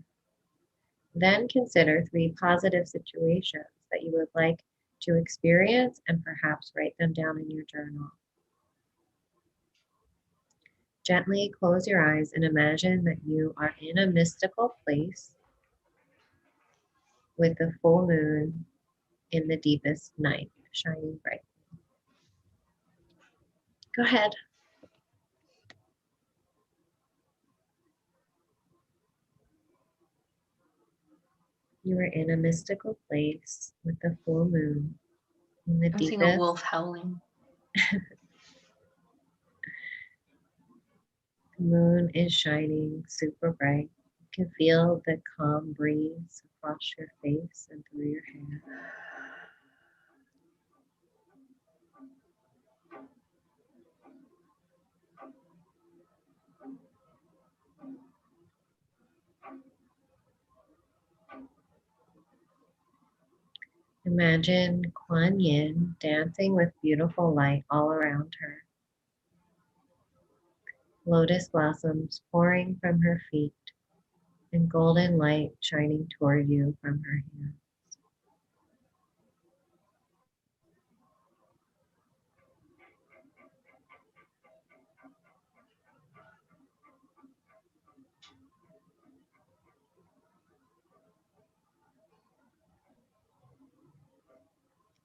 Then consider 3 positive situations that you would like to experience and perhaps write them down in your journal. Gently close your eyes and imagine that you are in a mystical place with the full moon in the deepest night shining bright. Go ahead. You are in a mystical place with the full moon in the I'm seeing a deepest. wolf howling. Moon is shining super bright. You can feel the calm breeze across your face and through your hair. Imagine Kuan Yin dancing with beautiful light all around her. Lotus blossoms pouring from her feet and golden light shining toward you from her hand.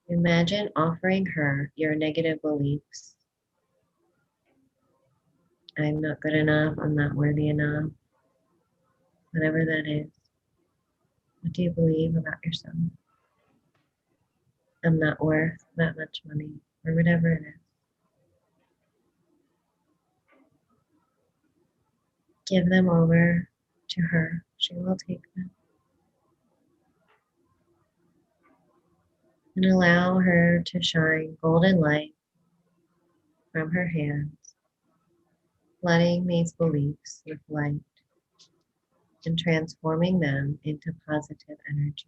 Imagine offering her your negative beliefs. I'm not good enough. I'm not worthy enough. Whatever that is. What do you believe about yourself? I'm not worth that much money, or whatever it is. Give them over to her. She will take them. And allow her to shine golden light from her hands, flooding these beliefs with light and transforming them into positive energy.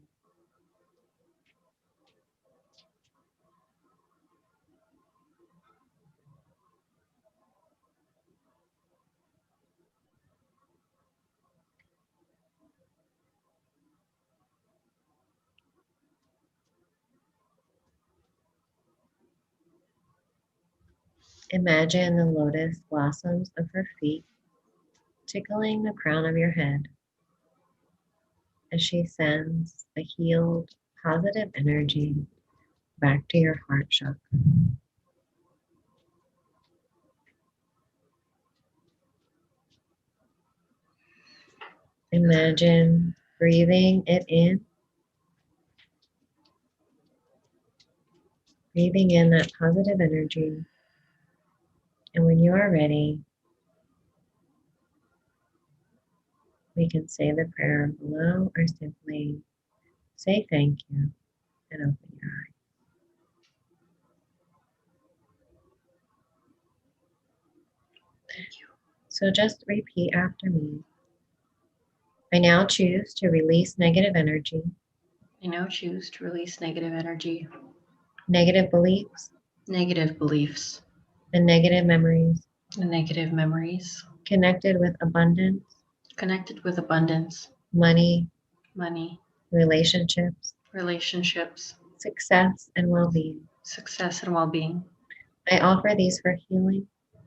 Imagine the lotus blossoms of her feet tickling the crown of your head as she sends a healed, positive energy back to your heart chakra. Imagine breathing it in, breathing in that positive energy. And when you are ready, we can say the prayer below or simply say thank you and open your eyes. Thank you. So just repeat after me. I now choose to release negative energy, I now choose to release negative energy, negative beliefs, negative beliefs, and negative memories and negative memories, connected with abundance, connected with abundance, money, money, relationships, relationships, success, and well-being. success, and well-being. I offer these for healing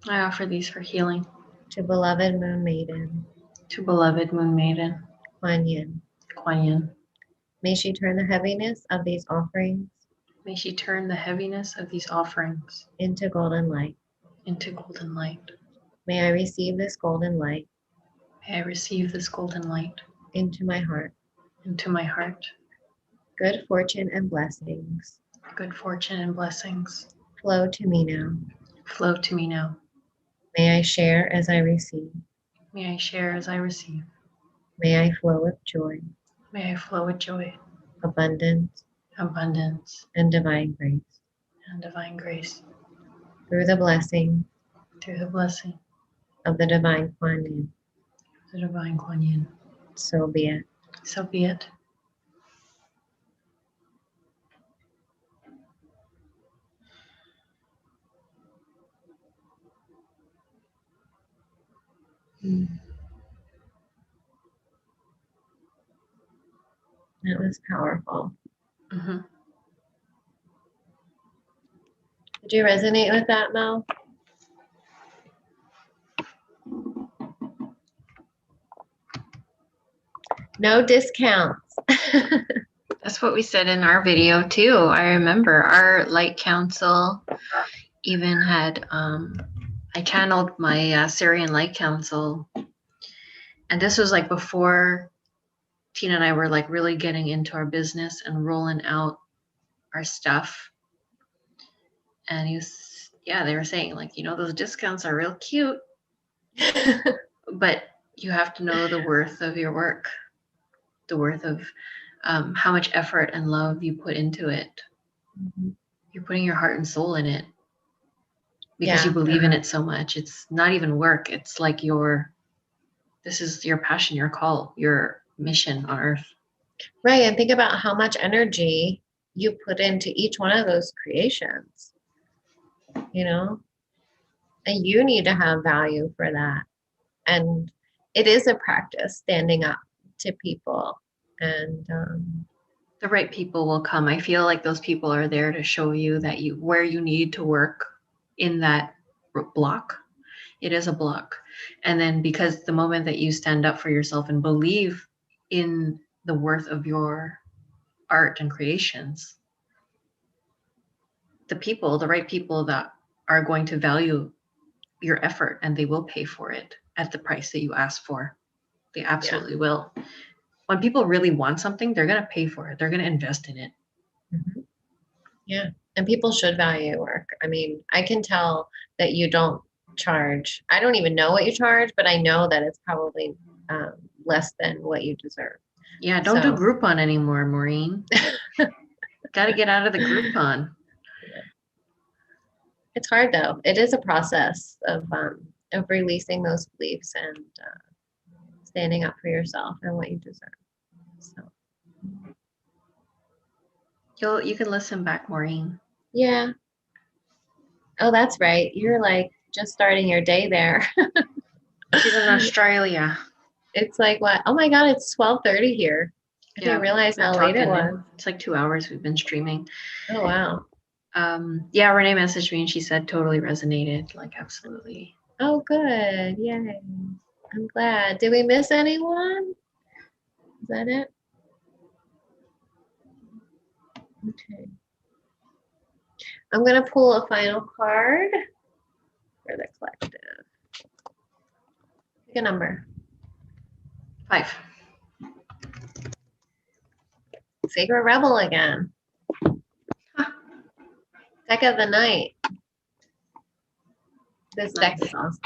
I offer these for healing to beloved Moon Maiden, to beloved Moon Maiden, Kuan Yin. Kuan Yin. May she turn the heaviness of these offerings May she turn the heaviness of these offerings into golden light. into golden light. May I receive this golden light May I receive this golden light into my heart. into my heart. Good fortune and blessings Good fortune and blessings flow to me now. flow to me now. May I share as I receive. May I share as I receive. May I flow with joy, May I flow with joy, abundance, abundance, and divine grace. and divine grace Through the blessing through the blessing of the divine Kuan Yin. of the divine Kuan Yin. So be it. So be it. That was powerful. Mm-hmm. Did you resonate with that, Mel? No discounts. That's what we said in our video too. I remember our light council even had I channeled my Syrian light council, and this was like before Tina and I were like really getting into our business and rolling out our stuff. And he was, yeah, they were saying like, those discounts are real cute, But you have to know the worth of your work, the worth of how much effort and love you put into it. You're putting your heart and soul in it because you believe in it so much. It's not even work. It's like this is your passion, your call, your mission on earth. Right. And think about how much energy you put into each one of those creations, and you need to have value for that. And it is a practice standing up to people, and the right people will come. I feel like those people are there to show you that where you need to work in that block. It is a block. And then because the moment that you stand up for yourself and believe in the worth of your art and creations, the right people that are going to value your effort, and they will pay for it at the price that you ask for. They absolutely will. When people really want something, they're going to pay for it. They're going to invest in it. Yeah. And people should value your work. I mean, I can tell that you don't charge. I don't even know what you charge, but I know that it's probably less than what you deserve. Yeah, don't do Groupon anymore, Maureen. Got to get out of the Groupon. Yeah. It's hard though. It is a process of releasing those beliefs and standing up for yourself and what you deserve. So You can listen back, Maureen. yeah. Oh, that's right. You're like just starting your day there. She's in Australia. It's like what? Oh my God, it's 12:30 here. I didn't realize how late it was. It's like 2 hours we've been streaming. Oh wow. Yeah, Renee messaged me and she said totally resonated. Like absolutely. Oh good. Yay. I'm glad. Did we miss anyone? Is that it? Okay. I'm going to pull a final card for the collective. Pick a number. 5. Sacred Rebel again. Deck of the night. This deck is awesome.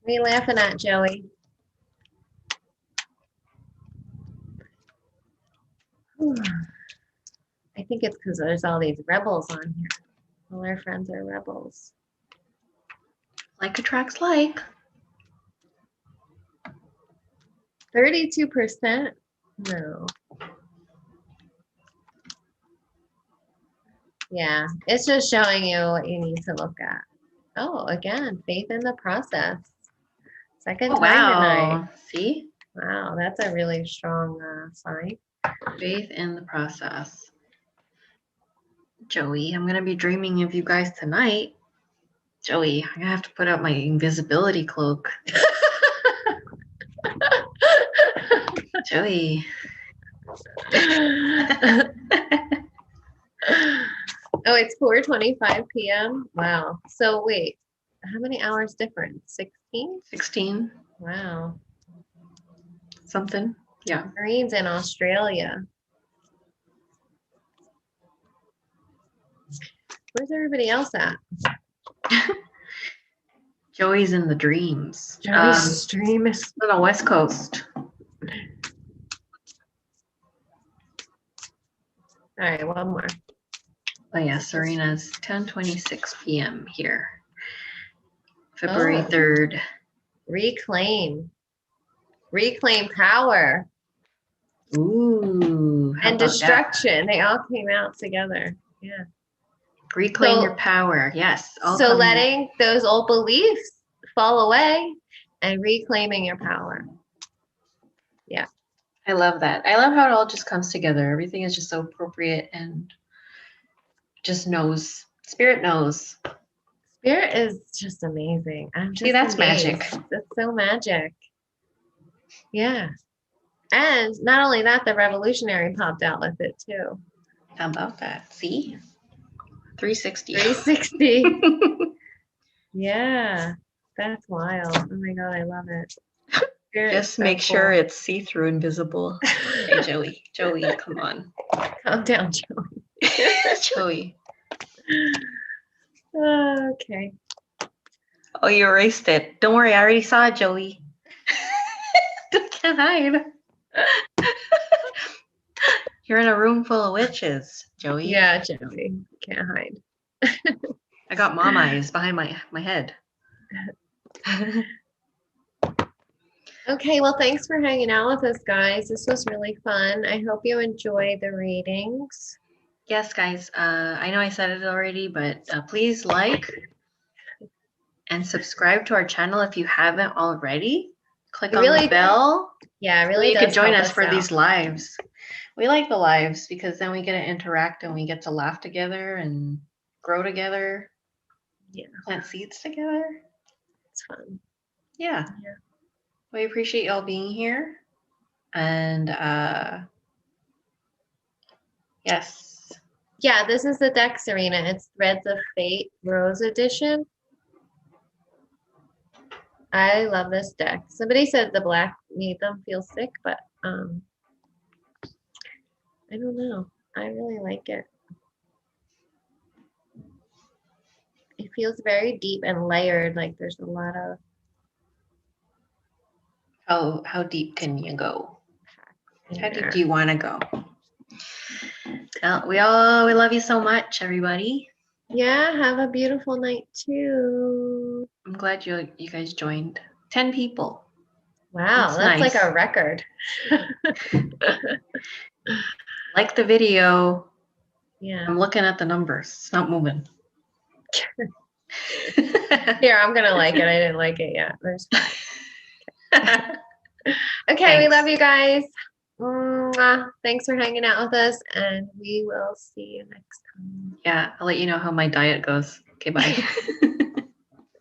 What are you laughing at, Joey? I think it's because there's all these rebels on here. All our friends are rebels. Like attracts like. 32%? No. Yeah, it's just showing you what you need to look at. Oh, again, faith in the process. Second time tonight. See? Wow, that's a really strong sign. Faith in the process. Joey, I'm going to be dreaming of you guys tonight. Joey, I'm going to have to put out my invisibility cloak. Joey. Oh, it's 4:25 p.m. Wow. So wait, how many hours difference? 16? 16. Wow. Something. Yeah. Marines in Australia. Where's everybody else at? Joey's in the dreams. Joey's dream is on the West Coast. All right, one more. Oh yeah, Serena's 10:26 p.m. here. February 3rd. Reclaim power. Ooh. And destruction. They all came out together. Yeah. Reclaim your power. Yes. So letting those old beliefs fall away and reclaiming your power. Yeah. I love that. I love how it all just comes together. Everything is just so appropriate and just knows. Spirit knows. Spirit is just amazing. See, that's magic. That's so magic. Yeah. And not only that, the revolutionary popped out with it too. How about that? See? 360. 360. Yeah. That's wild. Oh my God, I love it. Just make sure it's see-through and visible. Okay, Joey. Joey, come on. Calm down, Joey. Joey. Okay. Oh, you erased it. Don't worry, I already saw it, Joey. Can't hide. You're in a room full of witches, Joey. Yeah, Joey. Can't hide. I got mom eyes behind my head. Okay, well, thanks for hanging out with us, guys. This was really fun. I hope you enjoyed the readings. Yes, guys. I know I said it already, but please like and subscribe to our channel if you haven't already. Click on the bell. Yeah, it so really you does can join help us for out. these lives. We like the lives because then we get to interact and we get to laugh together and grow together. Yeah. Plant seeds together. It's fun. Yeah. We appreciate y'all being here. And yes. Yeah, this is the Dex Arena. It's Threads of Fate Rose Edition. I love this deck. Somebody said the black made them feel sick, but I don't know. I really like it. It feels very deep and layered. Like there's a lot of. How deep can you go? How deep there. do you want to go? We love you so much, everybody. Yeah, have a beautiful night too. I'm glad you guys joined. 10 people. Wow, that's nice. like a record. Like the video. Yeah. I'm looking at the numbers. It's not moving. Here, I'm gonna like it. I didn't like it yet. There's 5. Okay, we love you guys. Mwah. Thanks for hanging out with us, and we will see you next time. Yeah, I'll let you know how my diet goes. Okay, bye.